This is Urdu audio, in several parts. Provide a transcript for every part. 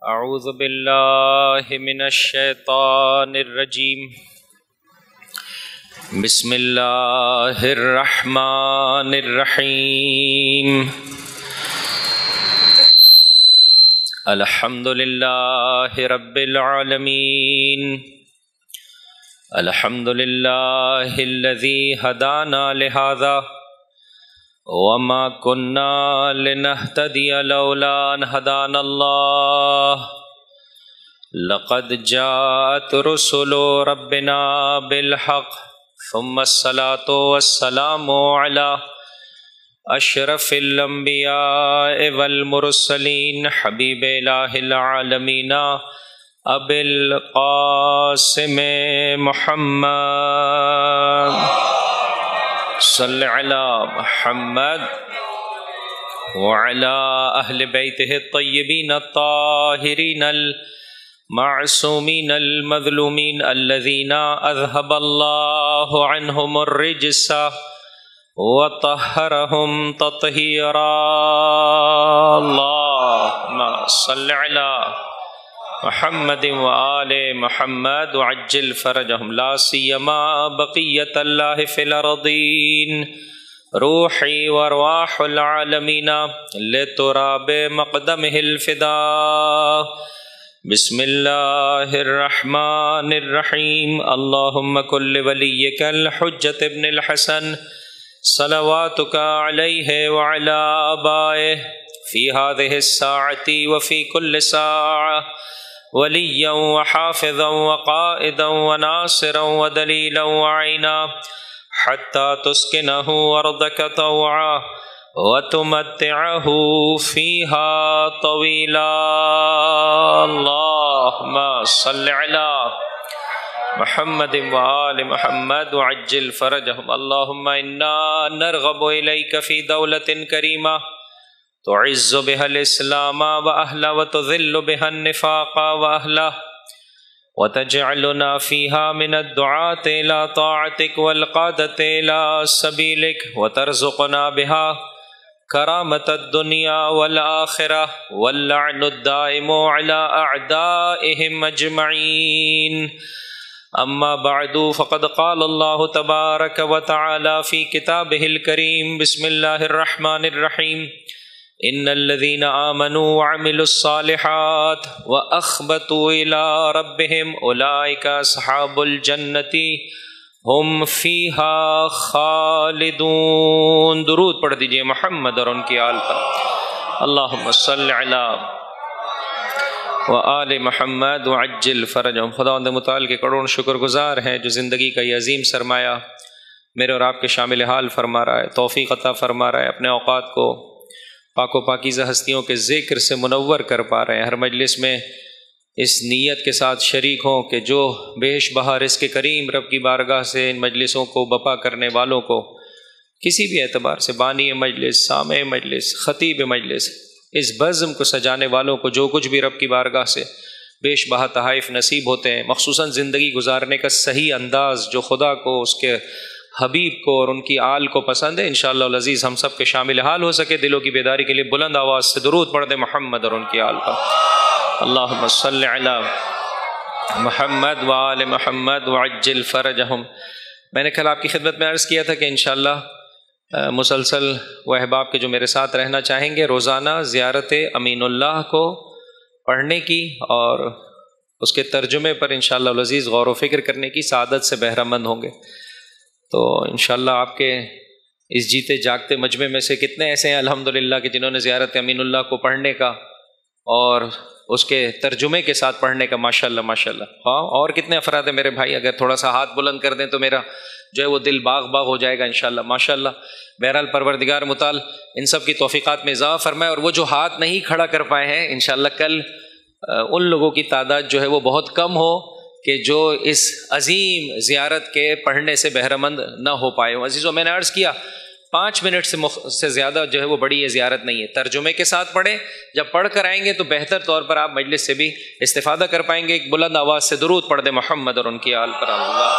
اعوذ باللہ من الشیطان الرجیم بسم اللہ الرحمن الرحیم الحمد للہ رب العالمین الحمد للہ الذی ہدانا لہذا وما كنا لنهتدي لولا أن هدانا الله لقد جاءت رسل ربنا بالحق ثم الصلاة والسلام على أشرف الأنبياء والمرسلين حبيب إله العالمين أبي القاسم محمد صلی علی محمد وعلی اہل بیتہ الطیبین الطاہرین المعصومین المظلومین الذین اذهب اللہ عنہم الرجس وطہرہم تطہیرا اللہم صلی علی محمد وآل محمد وعجل فرجهم لا سیما بقیت اللہ فی الارضین روحی وارواح العالمین لتراب مقدمہ الفداء بسم اللہ الرحمن الرحیم اللہم کل ولیک الحجت ابن الحسن صلواتک علیہ وعلی آبائہ فی هذه الساعة وفی کل ساعة وليا وحافظا وقائدا وناصرا ودليلا وعينا حتى تسكنه أرضك طوعا وتمتعه فيها طويلا اللهم صل على محمد وآل محمد وعجل فرجهم اللهم إنا نرغب إليك في دولة كريمة تعز بها الإسلام وأهله وتذل بها النفاق وأهله وتجعلنا فيها من الدعاة إلى طاعتك والقادة إلى سبيلك وترزقنا بها كرامة الدنيا والآخرة واللعن الدائم على أعدائهم أجمعين أما بعد فقد قال الله تبارك وتعالى في كتابه الكريم بسم الله الرحمن الرحيم ان الذين آمنوا وعملوا الصالحات واخبتوا الى ربهم اولئك اصحاب الجنة هم فيها خالدون درود پڑھ دیجئے محمد اور ان کی آل پر اللہم صل علی وآل محمد وعجل فرجهم خداوند متعال کے کروڑ شکر گزار ہیں جو زندگی کا یہ عظیم سرمایہ میرے اور آپ کے شامل حال فرما رہا ہے توفیق عطا فرما رہا ہے اپنے اوقات کو پاک و پاکیزہ ہستیوں کے ذکر سے منور کر پا رہے ہیں ہر مجلس میں اس نیت کے ساتھ شریک ہوں کہ جو بیش بہا رزق کریم رب کی بارگاہ سے ان مجلسوں کو بپا کرنے والوں کو کسی بھی اعتبار سے بانی مجلس سامع مجلس خطیب مجلس اس بزم کو سجانے والوں کو جو کچھ بھی رب کی بارگاہ سے بیش بہا تحائف نصیب ہوتے ہیں مخصوصاً زندگی گزارنے کا صحیح انداز جو خدا کو اس کے حبیب کو اور ان کی آل کو پسند ہے انشاءاللہ العزیز ہم سب کے شامل حال ہو سکے دلوں کی بیداری کے لیے بلند آواز سے درود پڑھ دیں محمد اور ان کی آل پر اللہم صل علی محمد وآل محمد وعجل فرجہم میں نے کل آپ کی خدمت میں عرض کیا تھا کہ انشاءاللہ مسلسل وہ احباب کے جو میرے ساتھ رہنا چاہیں گے روزانہ زیارت امین اللہ کو پڑھنے کی اور اس کے ترجمے پر انشاءاللہ العزیز غور و فکر کرنے کی سعادت سے بہرہ مند ہوں گے تو انشاءاللہ آپ کے اس جیتے جاگتے مجمع میں سے کتنے ایسے ہیں الحمدللہ کہ جنہوں نے زیارت امین اللہ کو پڑھنے کا اور اس کے ترجمے کے ساتھ پڑھنے کا ماشاءاللہ ماشاءاللہ ہاں اور کتنے افراد ہیں میرے بھائی اگر تھوڑا سا ہاتھ بلند کر دیں تو میرا جو ہے وہ دل باغ باغ ہو جائے گا انشاءاللہ ماشاءاللہ بہرحال پروردگار متعال ان سب کی توفیقات میں اضافہ فرمائے اور وہ جو ہاتھ نہیں کھڑا کر پائے ہیں انشاءاللہ کل ان لوگوں کی تعداد جو ہے وہ بہت کم ہو کہ جو اس عظیم زیارت کے پڑھنے سے بہرہ مند نہ ہو پائے ہوں عزیزوں میں نے عرض کیا 5 منٹ سے زیادہ جو ہے وہ بڑی یہ زیارت نہیں ہے ترجمے کے ساتھ پڑھیں جب پڑھ کر آئیں گے تو بہتر طور پر آپ مجلس سے بھی استفادہ کر پائیں گے ایک بلند آواز سے درود پڑھ دیں محمد اور ان کی آل پر اللہ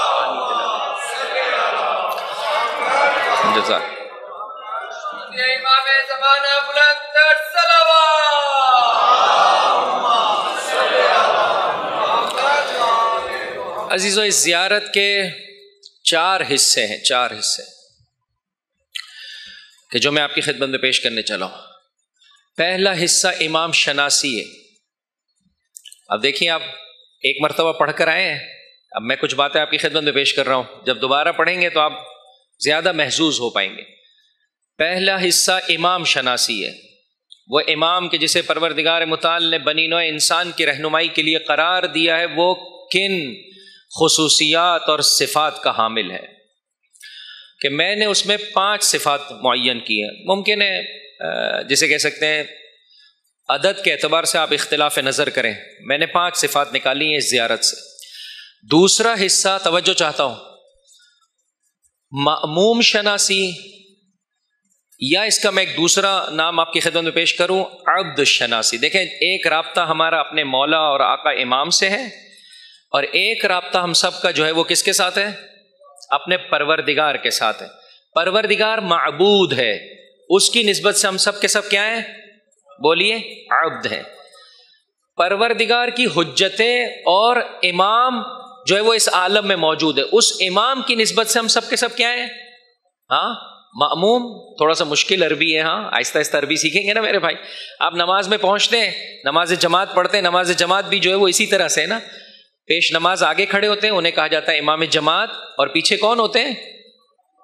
جزاک عزیزو اس زیارت کے 4 حصے ہیں، 4 حصے کہ جو میں آپ کی خدمت میں پیش کرنے چلا ہوں۔ پہلا حصہ امام شناسی ہے۔ اب دیکھیں، آپ ایک مرتبہ پڑھ کر آئے ہیں، اب میں کچھ باتیں آپ کی خدمت میں پیش کر رہا ہوں، جب دوبارہ پڑھیں گے تو آپ زیادہ محظوظ ہو پائیں گے۔ پہلا حصہ امام شناسی ہے، وہ امام کے جسے پروردگار متعال نے بنی نوع انسان کی رہنمائی کے لیے قرار دیا ہے، وہ کن خصوصیات اور صفات کا حامل ہے کہ میں نے اس میں 5 صفات معین کی ہیں۔ ممکن ہے جسے کہہ سکتے ہیں عدد کے اعتبار سے آپ اختلاف نظر کریں، میں نے 5 صفات نکالی ہیں اس زیارت سے۔ دوسرا حصہ توجہ چاہتا ہوں، مأموم شناسی، یا اس کا میں ایک دوسرا نام آپ کی خدمت میں پیش کروں، عبد شناسی۔ دیکھیں، ایک رابطہ ہمارا اپنے مولا اور آقا امام سے ہے، اور ایک رابطہ ہم سب کا جو ہے وہ کس کے ساتھ ہے؟ اپنے پروردگار کے ساتھ ہے۔ پروردگار معبود ہے، اس کی نسبت سے ہم سب کے سب کیا ہیں؟ بولیے، عبد ہیں۔ پروردگار کی حجتیں اور امام جو ہے وہ اس عالم میں موجود ہے، اس امام کی نسبت سے ہم سب کے سب کیا ہیں؟ ہاں، مأموم۔ تھوڑا سا مشکل عربی ہے، ہاں، آہستہ آہستہ عربی سیکھیں گے نا میرے بھائی۔ آپ نماز میں پہنچتے ہیں، نماز جماعت پڑھتے ہیں، نماز جماعت بھی جو ہے وہ اسی طرح سے ہے نا، پیش نماز آگے کھڑے ہوتے ہیں، انہیں کہا جاتا ہے امام جماعت، اور پیچھے کون ہوتے ہیں؟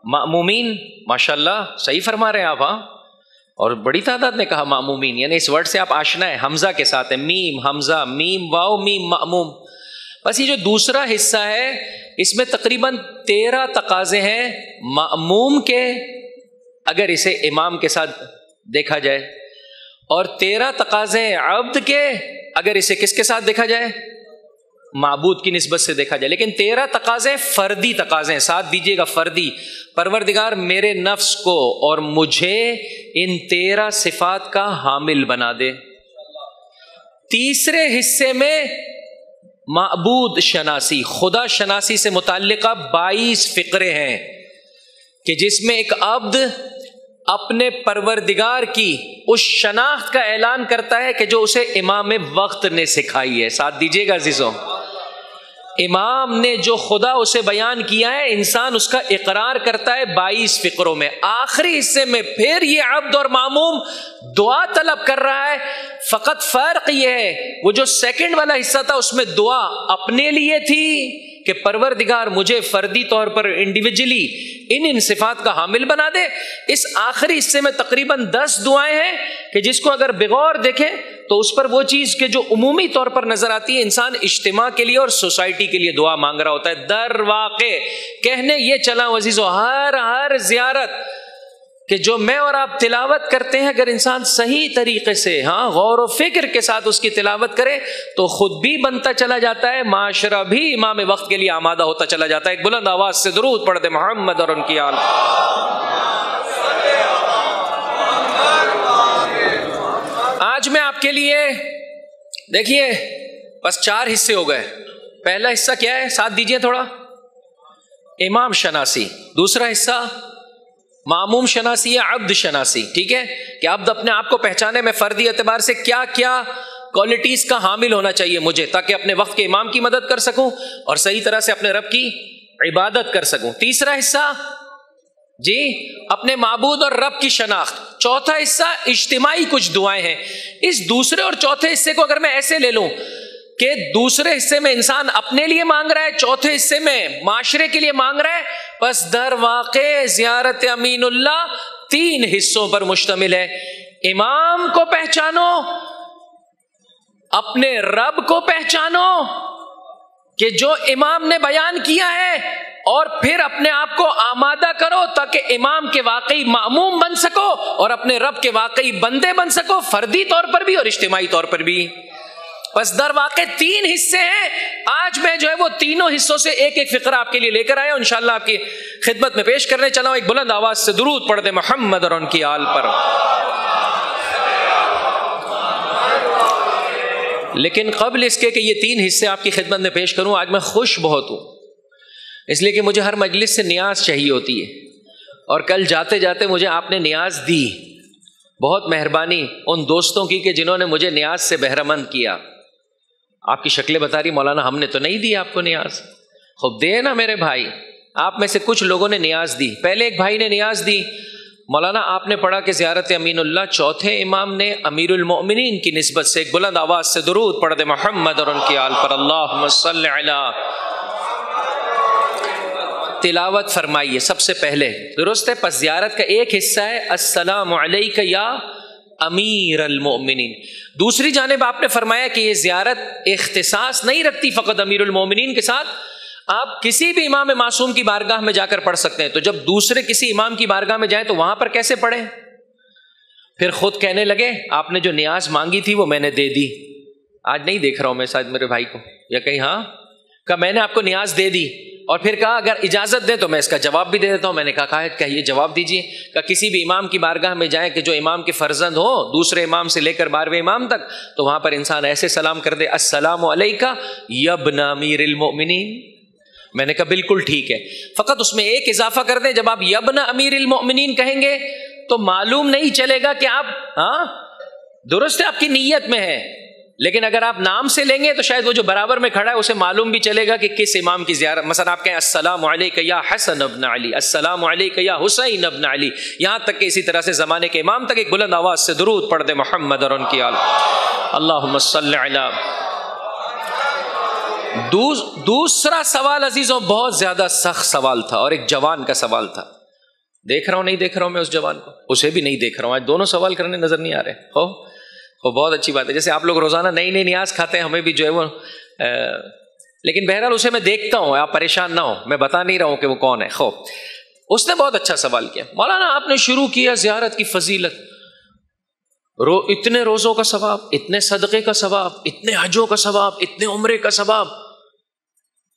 مأمومین۔ ماشاءاللہ صحیح فرما رہے ہیں آپ، ہاں، اور بڑی تعداد نے کہا مأمومین، یعنی اس ورڈ سے آپ آشنا ہے، حمزہ کے ساتھ ہے، میم حمزہ، میم واو میم مأموم۔ بس یہ جو دوسرا حصہ ہے اس میں تقریباً 13 تقاضے ہیں مأموم کے اگر اسے امام کے ساتھ دیکھا جائے، اور 13 تقاضے ہیں عبد کے اگر اسے کس کے ساتھ دیکھا جائے؟ معبود کی نسبت سے دیکھا جائے۔ لیکن 13 تقاضے فردی تقاضے ہیں، ساتھ دیجیے گا فردی۔ پروردگار میرے نفس کو اور مجھے ان 13 صفات کا حامل بنا دے۔ تیسرے حصے میں معبود شناسی، خدا شناسی سے متعلقہ 22 فقرے ہیں کہ جس میں ایک عبد اپنے پروردگار کی اس شناخت کا اعلان کرتا ہے کہ جو اسے امام وقت نے سکھائی ہے۔ ساتھ دیجیے گا عزیزوں، امام نے جو خدا اسے بیان کیا ہے، انسان اس کا اقرار کرتا ہے 22 فقروں میں۔ آخری حصے میں پھر یہ عبد اور معموم دعا طلب کر رہا ہے، فقط فرق یہ ہے وہ جو سیکنڈ والا حصہ تھا اس میں دعا اپنے لیے تھی کہ پروردگار مجھے فردی طور پر انڈیویجلی ان صفات کا حامل بنا دے۔ اس آخری حصے میں تقریباً 10 دعائیں ہیں کہ جس کو اگر بغور دیکھیں تو اس پر وہ چیز کہ جو عمومی طور پر نظر آتی ہے، انسان اجتماع کے لیے اور سوسائٹی کے لیے دعا مانگ رہا ہوتا ہے۔ در واقع کہنے یہ چلا عزیزو، ہر زیارت کہ جو میں اور آپ تلاوت کرتے ہیں، اگر انسان صحیح طریقے سے، ہاں، غور و فکر کے ساتھ اس کی تلاوت کرے تو خود بھی بنتا چلا جاتا ہے، معاشرہ بھی امام وقت کے لیے آمادہ ہوتا چلا جاتا ہے۔ ایک بلند آواز سے درود پڑھ دے محمد اور ان کی آل۔ آج میں آپ کے لیے دیکھیے بس 4 حصے ہو گئے۔ پہلا حصہ کیا ہے؟ ساتھ دیجئے تھوڑا، امام شناسی۔ دوسرا حصہ معموم شناسی یا عبد شناسی، ٹھیک ہے، کہ عبد اپنے آپ کو پہچانے میں فردی اعتبار سے کیا کیا کوالٹیز کا حامل ہونا چاہیے مجھے، تاکہ اپنے وقت کے امام کی مدد کر سکوں اور صحیح طرح سے اپنے رب کی عبادت کر سکوں۔ تیسرا حصہ جی اپنے معبود اور رب کی شناخت۔ چوتھا حصہ اجتماعی کچھ دعائیں ہیں۔ اس دوسرے اور چوتھے حصے کو اگر میں ایسے لے لوں کہ دوسرے حصے میں انسان اپنے لیے مانگ رہا ہے، چوتھے حصے میں معاشرے کے لیے مانگ رہا ہے، بس در واقع زیارت امین اللہ 3 حصوں پر مشتمل ہے۔ امام کو پہچانو، اپنے رب کو پہچانو کہ جو امام نے بیان کیا ہے، اور پھر اپنے آپ کو آمادہ کرو تاکہ امام کے واقعی معموم بن سکو اور اپنے رب کے واقعی بندے بن سکو، فردی طور پر بھی اور اجتماعی طور پر بھی۔ بس در واقع 3 حصے ہیں۔ آج میں جو ہے وہ تینوں حصوں سے ایک ایک فقرہ آپ کے لیے لے کر آیا ہوں، انشاءاللہ آپ کی خدمت میں پیش کرنے چلا ہوں۔ ایک بلند آواز سے درود پڑھ دے محمد اور ان کی آل پر۔ لیکن قبل اس کے کہ یہ 3 حصے آپ کی خدمت میں پیش کروں، آج میں خوش بہت ہوں، اس لیے کہ مجھے ہر مجلس سے نیاز چاہیے ہوتی ہے، اور کل جاتے جاتے مجھے آپ نے نیاز دی۔ بہت مہربانی ان دوستوں کی کہ جنہوں نے مجھے نیاز سے بہرہ مند کیا۔ آپ کی شکلیں بتا رہی مولانا ہم نے تو نہیں دی آپ کو نیاز، خب دے نا میرے بھائی. آپ میں سے کچھ لوگوں نے نیاز دی. پہلے ایک بھائی نے نیاز دی, مولانا آپ نے پڑھا کہ زیارت امین اللہ, چوتھے امام نے امیر المؤمنین کی نسبت سے ایک بلند آواز سے درود پڑھ دے محمد اور ان کی آل پر اللہم صلی علی. تلاوت فرمائیے سب سے پہلے, درست ہے. پس زیارت کا ایک حصہ ہے السلام علیک یا امیر المؤمنین. دوسری جانب آپ نے فرمایا کہ یہ زیارت اختصاص نہیں رکھتی فقط امیر المؤمنین کے ساتھ, آپ کسی بھی امام معصوم کی بارگاہ میں جا کر پڑھ سکتے ہیں. تو جب دوسرے کسی امام کی بارگاہ میں جائیں تو وہاں پر کیسے پڑھیں؟ پھر خود کہنے لگے آپ نے جو نیاز مانگی تھی وہ میں نے دے دی. آج نہیں دیکھ رہا ہوں میں شاید میرے بھائی کو, یا کہیں ہاں کہ میں نے آپ کو نیاز دے دی, اور پھر کہا اگر اجازت دیں تو میں اس کا جواب بھی دے دیتا ہوں. میں نے کہا کہیے جواب دیجیے. کہ کسی بھی امام کی بارگاہ میں جائیں کہ جو امام کے فرزند ہو, دوسرے امام سے لے کر 12ویں امام تک, تو وہاں پر انسان ایسے سلام کر دے السلام علیکہ یا ابن امیر المؤمنین. میں نے کہا بالکل ٹھیک ہے, فقط اس میں ایک اضافہ کر دیں, جب آپ یا ابن امیر المؤمنین کہیں گے تو معلوم نہیں چلے گا کہ آپ درست ہے آپ کی نیت میں ہے, لیکن اگر آپ نام سے لیں گے تو شاید وہ جو برابر میں کھڑا ہے اسے معلوم بھی چلے گا کہ کس امام کی زیارت. مثلا آپ کہیں السلام علیک یا حسن ابن علی, السلام علیک یا حسین ابن علی, یہاں تک کہ اسی طرح سے زمانے کے امام تک ایک بلند آواز سے درود پڑھ دے محمد اور ان کی آل اللہم صلی علی. دوسرا سوال عزیزوں بہت زیادہ سخت سوال تھا, اور ایک جوان کا سوال تھا. دیکھ رہا ہوں نہیں دیکھ رہا ہوں میں اس جوان کو, اسے بھی نہیں دیکھ رہا ہوں. آج دونوں سوال کرنے نظر نہیں آ رہے. وہ بہت اچھی بات ہے. جیسے آپ لوگ روزانہ نئی نئی نیاز کھاتے ہیں, ہمیں بھی جو ہے وہ لیکن بہرحال اسے میں دیکھتا ہوں, آپ پریشان نہ ہو, میں بتا نہیں رہا ہوں کہ وہ کون ہے. اس نے بہت اچھا سوال کیا. مولانا آپ نے شروع کیا زیارت کی فضیلت, اتنے روزوں کا ثواب, اتنے صدقے کا ثواب, اتنے حجوں کا ثواب, اتنے عمرے کا ثواب,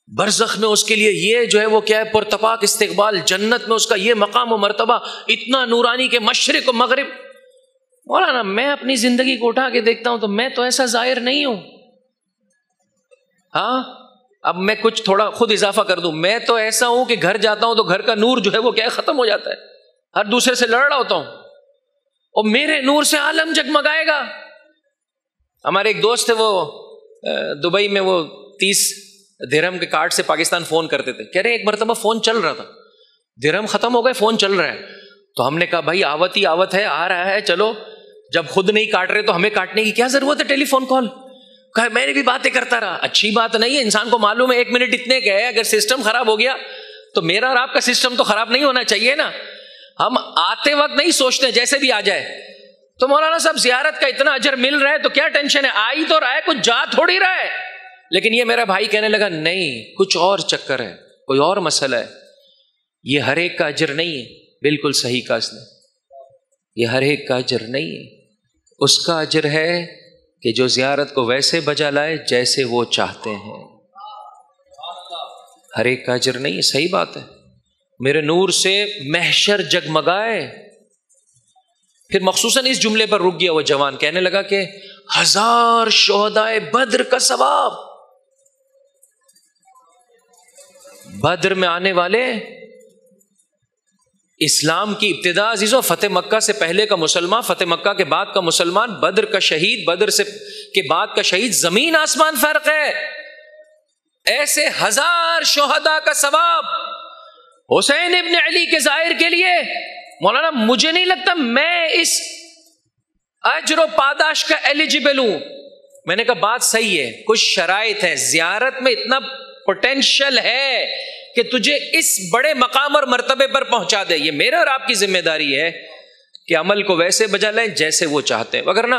برزخ میں اس کے لیے یہ جو ہے وہ کیا ہے پرتپاک استقبال, جنت میں اس کا یہ مقام و مرتبہ, اتنا نورانی کے مشرق و مغرب. مولانا میں اپنی زندگی کو اٹھا کے دیکھتا ہوں تو میں تو ایسا ظاہر نہیں ہوں. ہاں اب میں کچھ تھوڑا خود اضافہ کر دوں, میں تو ایسا ہوں کہ گھر جاتا ہوں تو گھر کا نور جو ہے وہ کیا ختم ہو جاتا ہے, ہر دوسرے سے لڑ رہا ہوتا ہوں, اور میرے نور سے عالم جگمگائے گا. ہمارے ایک دوست تھے, وہ دبئی میں وہ 30 درہم کے کارڈ سے پاکستان فون کرتے تھے. کہہ رہے ایک مرتبہ فون چل رہا تھا, درہم ختم ہو گئے, فون چل رہا ہے. تو ہم نے کہا بھائی آوت ہی آوت ہے, آ رہا ہے, چلو جب خود نہیں کاٹ رہے تو ہمیں کاٹنے کی کیا ضرورت ہے ٹیلی فون کال. کہا میں نے بھی باتیں کرتا رہا. اچھی بات نہیں ہے, انسان کو معلوم ہے 1 منٹ اتنے کا ہے, اگر سسٹم خراب ہو گیا تو میرا اور آپ کا سسٹم تو خراب نہیں ہونا چاہیے نا. ہم آتے وقت نہیں سوچتے جیسے بھی آ جائے. تو مولانا صاحب زیارت کا اتنا اجر مل رہا ہے تو کیا ٹینشن ہے, آ ہی تو رہا ہے, کچھ جا تھوڑی رہا ہے. لیکن یہ میرا بھائی کہنے لگا نہیں کچھ اور چکر ہے, کوئی اور مسئلہ ہے, یہ ہر ایک کا اجر نہیں ہے. بالکل صحیح کہا اس نے, یہ ہر ایک کا اجر نہیں ہے. اس کا اجر ہے کہ جو زیارت کو ویسے بجا لائے جیسے وہ چاہتے ہیں. ہر ایک کا اجر نہیں ہے, صحیح بات ہے. میرے نور سے محشر جگمگائے. پھر مخصوصاً اس جملے پر رک گیا وہ جوان, کہنے لگا کہ 1000 شہدائے بدر کا ثواب. بدر میں آنے والے, اسلام کی ابتدا عزیزوں فتح مکہ سے پہلے کا مسلمان, فتح مکہ کے بعد کا مسلمان, بدر کا شہید, بدر سے کے بعد کا شہید, زمین آسمان فرق ہے. ایسے 1000 شہداء کا ثواب حسین ابن علی کے ظاہر کے لیے. مولانا مجھے نہیں لگتا میں اس اجر و پاداش کا ایلیجیبل ہوں. میں نے کہا بات صحیح ہے, کچھ شرائط ہیں, زیارت میں اتنا پوٹینشل ہے کہ تجھے اس بڑے مقام اور مرتبے پر پہنچا دے. یہ میرا اور آپ کی ذمہ داری ہے کہ عمل کو ویسے بجا لیں جیسے وہ چاہتے ہیں. وگرنہ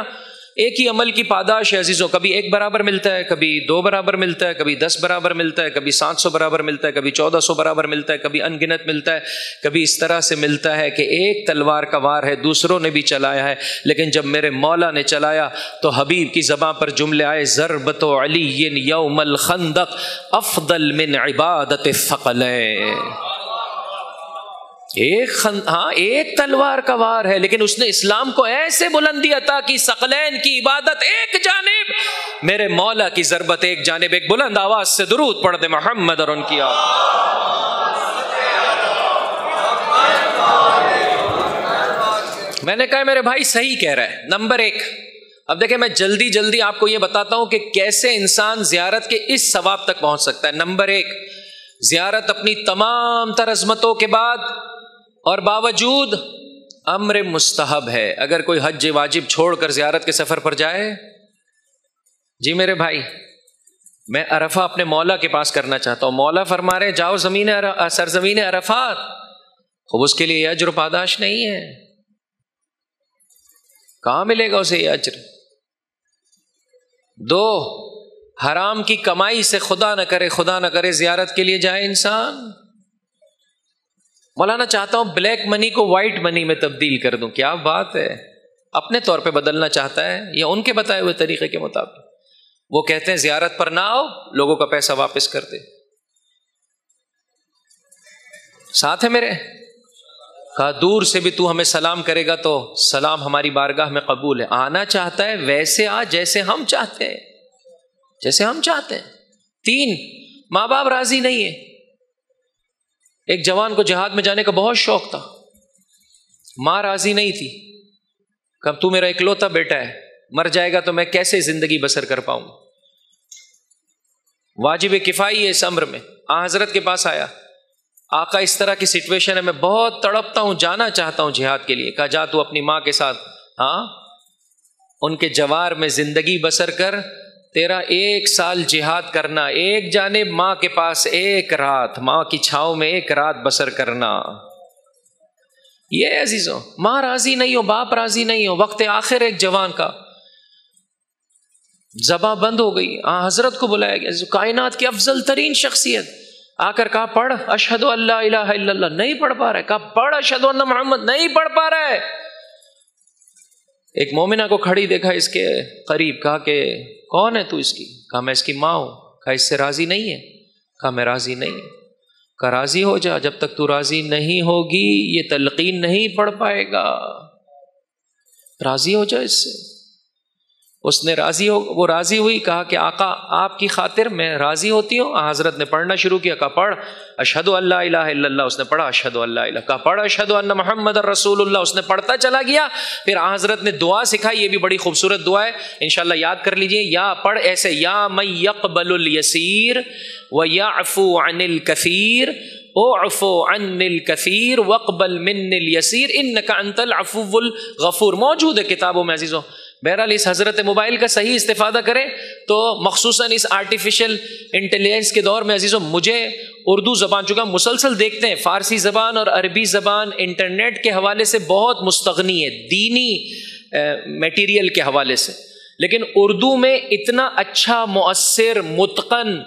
ایک ہی عمل کی پاداش ہے عزیزوں, کبھی 1 برابر ملتا ہے, کبھی 2 برابر ملتا ہے, کبھی 10 برابر ملتا ہے, کبھی 700 برابر ملتا ہے, کبھی 1400 برابر ملتا ہے, کبھی انگنت ملتا ہے, کبھی اس طرح سے ملتا ہے کہ ایک تلوار کا وار ہے, دوسروں نے بھی چلایا ہے, لیکن جب میرے مولا نے چلایا تو حبیب کی زبان پر جملے آئے ضربت علی یوم الخندق افضل من عبادت الثقلین. ایک تلوار کا وار ہے, لیکن اس نے اسلام کو ایسے بلندی عطا کی, ثقلین کی عبادت ایک جانب, میرے مولا کی ضربت ایک جانب. ایک بلند آواز سے درود پڑھ دے محمد اور ان کی آل. میں نے کہا میرے بھائی صحیح کہہ رہا ہے. نمبر 1, اب دیکھیں میں جلدی آپ کو یہ بتاتا ہوں کہ کیسے انسان زیارت کے اس ثواب تک پہنچ سکتا ہے. نمبر 1, زیارت اپنی تمام تر عظمتوں کے بعد اور باوجود امر مستحب ہے. اگر کوئی حج واجب چھوڑ کر زیارت کے سفر پر جائے، جی میرے بھائی میں عرفہ اپنے مولا کے پاس کرنا چاہتا ہوں، مولا فرما رہے جاؤ سرزمین عرفات، خوب اس کے لیے یہ اجر و پاداش نہیں ہے. کہاں ملے گا اسے یہ اجر؟ 2 حرام کی کمائی سے خدا نہ کرے زیارت کے لیے جائے انسان. مولانا چاہتا ہوں بلیک منی کو وائٹ منی میں تبدیل کر دوں. کیا بات ہے، اپنے طور پہ بدلنا چاہتا ہے یا ان کے بتائے ہوئے طریقے کے مطابق؟ وہ کہتے ہیں زیارت پر نہ آؤ، لوگوں کا پیسہ واپس کر دے. ساتھ ہے میرے؟ کہا دور سے بھی تو ہمیں سلام کرے گا تو سلام ہماری بارگاہ میں قبول ہے. آنا چاہتا ہے ویسے آ جیسے ہم چاہتے ہیں، جیسے ہم چاہتے ہیں. 3 ماں باپ راضی نہیں ہے. ایک جوان کو جہاد میں جانے کا بہت شوق تھا، ماں راضی نہیں تھی. کب تو میرا اکلوتا بیٹا ہے، مر جائے گا تو میں کیسے زندگی بسر کر پاؤں؟ واجب کفائی ہے اس امر میں. حضرت کے پاس آیا، آقا اس طرح کی سچویشن ہے، میں بہت تڑپتا ہوں، جانا چاہتا ہوں جہاد کے لیے. کہا جا تو اپنی ماں کے ساتھ ان کے جوار میں زندگی بسر کر، تیرا 1 سال جہاد کرنا، ایک جانب ماں کے پاس 1 رات، ماں کی چھاؤں میں 1 رات بسر کرنا. یہ عزیزوں ماں راضی نہیں ہو، باپ راضی نہیں ہو. وقت آخر ایک جوان کا زباں بند ہو گئی. حضرت کو بلایا گیا، کائنات کی افضل ترین شخصیت، آ کر کہا پڑھ اشہد ان لا الہ الا اللہ. نہیں پڑھ پا رہا ہے. کہا پڑھ اشہد ان محمد. نہیں پڑھ پا رہا ہے. ایک مومنہ کو کھڑی دیکھا اس کے قریب، کہا کہ کون ہے تو اس کی؟ کہا میں اس کی ماں ہوں. کہا اس سے راضی نہیں ہے؟ کہا میں راضی نہیں ہوں. کہا راضی ہو جا، جب تک تو راضی نہیں ہوگی یہ تلقین نہیں پڑھ پائے گا. راضی ہو جا اس سے. اس نے وہ راضی ہوئی. کہا کہ آقا آپ کی خاطر میں راضی ہوتی ہوں. حضرت نے پڑھنا شروع کیا. کہا پڑھ اشہد ان لا الہ الا اللہ. اس نے پڑھا اشہد ان لا الہ. کہا پڑھ اشہد ان محمد رسول اللہ. اس نے پڑھتا چلا گیا. پھر حضرت نے دعا سکھائی، یہ بھی بڑی خوبصورت دعا ہے، انشاءاللہ یاد کر لیجئے. یا پڑھ ایسے، یا من یقبل الیسیر ویعفو عن الکثیر اعفو عن الکثیر واقبل من الیسیر انک انت العفو الغفور. موجود ہے کتابوں میں عزیزوں. بہرحال اس حضرت موبائل کا صحیح استفادہ کریں تو خصوصاً اس آرٹیفیشل انٹیلیجنس کے دور میں عزیزوں، مجھے اردو زبان چونکہ مسلسل دیکھتے ہیں، فارسی زبان اور عربی زبان انٹرنیٹ کے حوالے سے بہت مستغنی ہے دینی میٹیریل کے حوالے سے، لیکن اردو میں اتنا اچھا مؤثر متقن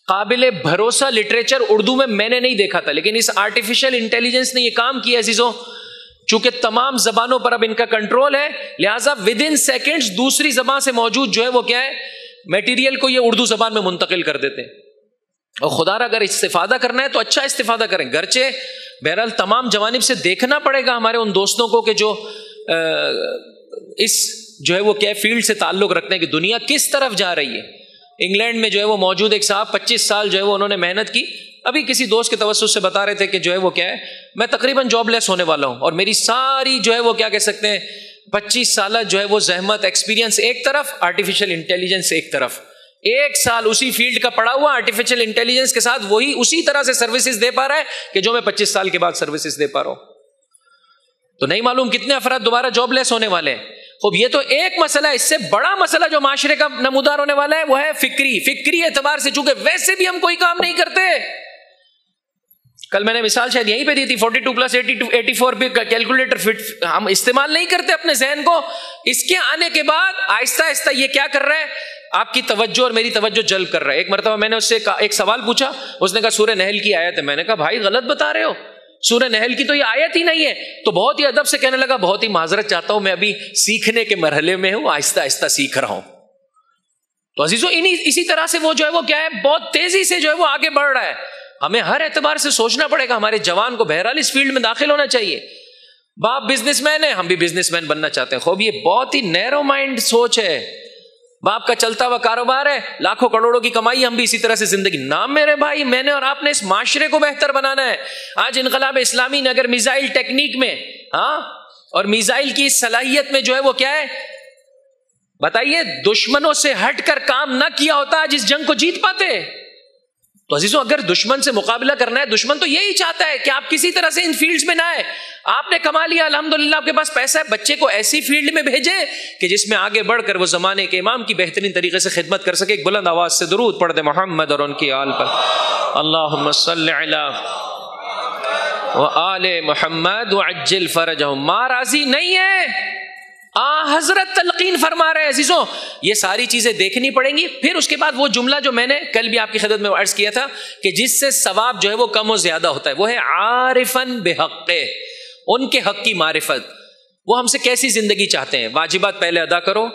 قابل بھروسہ لٹریچر اردو میں نے نہیں دیکھا تھا. لیکن اس آرٹیفیشل انٹیلیجنس نے یہ کام کیا عزیزوں، چونکہ تمام زبانوں پر اب ان کا کنٹرول ہے، لہٰذا ود ان سیکنڈز دوسری زبان سے موجود جو ہے وہ کیا ہے میٹیریل کو یہ اردو زبان میں منتقل کر دیتے ہیں. اور خدا را اگر استفادہ کرنا ہے تو اچھا استفادہ کریں. گرچہ بہرحال تمام جوانب سے دیکھنا پڑے گا ہمارے ان دوستوں کو کہ جو اس جو ہے وہ کیا فیلڈ سے تعلق رکھتے ہیں کہ دنیا کس طرف جا رہی ہے. انگلینڈ میں جو ہے وہ موجود ایک صاحب 25 سال جو ہے وہ انہوں نے محنت کی. ابھی کسی دوست کے توسط سے بتا رہے تھے کہ جو ہے وہ کیا ہے میں تقریباً جاب لیس ہونے والا ہوں اور میری ساری جو ہے وہ کیا کہہ سکتے ہیں 25 سالہ جو ہے وہ زحمت ایکسپیرینس ایک طرف، آرٹیفیشل انٹیلیجنس ایک طرف. 1 سال اسی فیلڈ کا پڑا ہوا آرٹیفیشل انٹیلیجنس کے ساتھ وہی اسی طرح سے سروسز دے پا رہا ہے کہ جو میں 25 سال کے بعد سروسز دے پا رہا ہوں. تو نہیں معلوم کتنے افراد دوبارہ جاب لیس ہونے والے ہیں. خوب یہ تو ایک مسئلہ، اس سے بڑا مسئلہ جو معاشرے کا نمودار ہونے والا ہے وہ ہے فکری اعتبار سے، چونکہ ویسے بھی ہم کوئی کام نہیں کرتے. کل میں نے مثال شاید یہیں پہ دی تھی 42 + 84 پہ کیلکولیٹر ہم استعمال نہیں کرتے اپنے ذہن کو. اس کے آنے کے بعد آہستہ آہستہ یہ کیا کر رہا ہے آپ کی توجہ اور میری توجہ جلب کر رہا ہے. ایک مرتبہ میں نے اس سے ایک سوال پوچھا، اس نے کہا سورہ نحل کی آیت ہے. میں نے کہا بھائی غلط بتا رہے ہو، سورہ نحل کی تو یہ آیت ہی نہیں ہے. تو بہت ہی ادب سے کہنے لگا بہت ہی معذرت چاہتا ہوں، میں ابھی سیکھنے کے مرحلے میں ہوں، آہستہ آہستہ سیکھ رہا ہوں. تو عزیزوں اسی طرح سے وہ جو ہے وہ کیا ہے بہت تیزی سے جو ہے وہ آگے بڑھ رہا ہے. ہمیں ہر اعتبار سے سوچنا پڑے گا. ہمارے جوان کو بہرحال اس فیلڈ میں داخل ہونا چاہیے. باپ بزنس مین ہے، ہم بھی بزنس مین بننا چاہتے ہیں. خوب یہ بہت ہی نیرو مائنڈ سوچ ہے. باپ کا چلتا ہوا کاروبار ہے، لاکھوں کروڑوں کی کمائی، ہم بھی اسی طرح سے زندگی. نہ میرے بھائی، میں نے اور آپ نے اس معاشرے کو بہتر بنانا ہے. آج انقلاب اسلامی نے اگر میزائل ٹیکنیک میں اور میزائل کی صلاحیت میں جو ہے وہ کیا ہے بتائیے دشمنوں سے ہٹ کر کام نہ کیا ہوتا آج اس جنگ کو جیت پاتے. تو عزیزوں اگر دشمن سے مقابلہ کرنا ہے، دشمن تو یہی چاہتا ہے کہ آپ کسی طرح سے ان فیلڈز میں نہ آئے. آپ نے کما لیا الحمدللہ، آپ کے پاس پیسہ ہے، بچے کو ایسی فیلڈ میں بھیجیں کہ جس میں آگے بڑھ کر وہ زمانے کے امام کی بہترین طریقے سے خدمت کر سکے. ایک بلند آواز سے درود پڑھ دے محمد اور ان کی آل پر. اللہم صلی علی وآل محمد وعجل فرجہم. ماں راضی نہیں ہے، حضرت تلقین فرما رہے ہیں. عزیزوں یہ ساری چیزیں دیکھنی پڑیں گی. پھر اس کے بعد وہ جملہ جو میں نے کل بھی آپ کی خدمت میں عرض کیا تھا کہ جس سے ثواب جو ہے وہ کم و زیادہ ہوتا ہے، وہ ہے عارفاً بحقہ، ان کے حق کی معرفت. وہ ہم سے کیسی زندگی چاہتے ہیں؟ واجبات پہلے ادا کرو،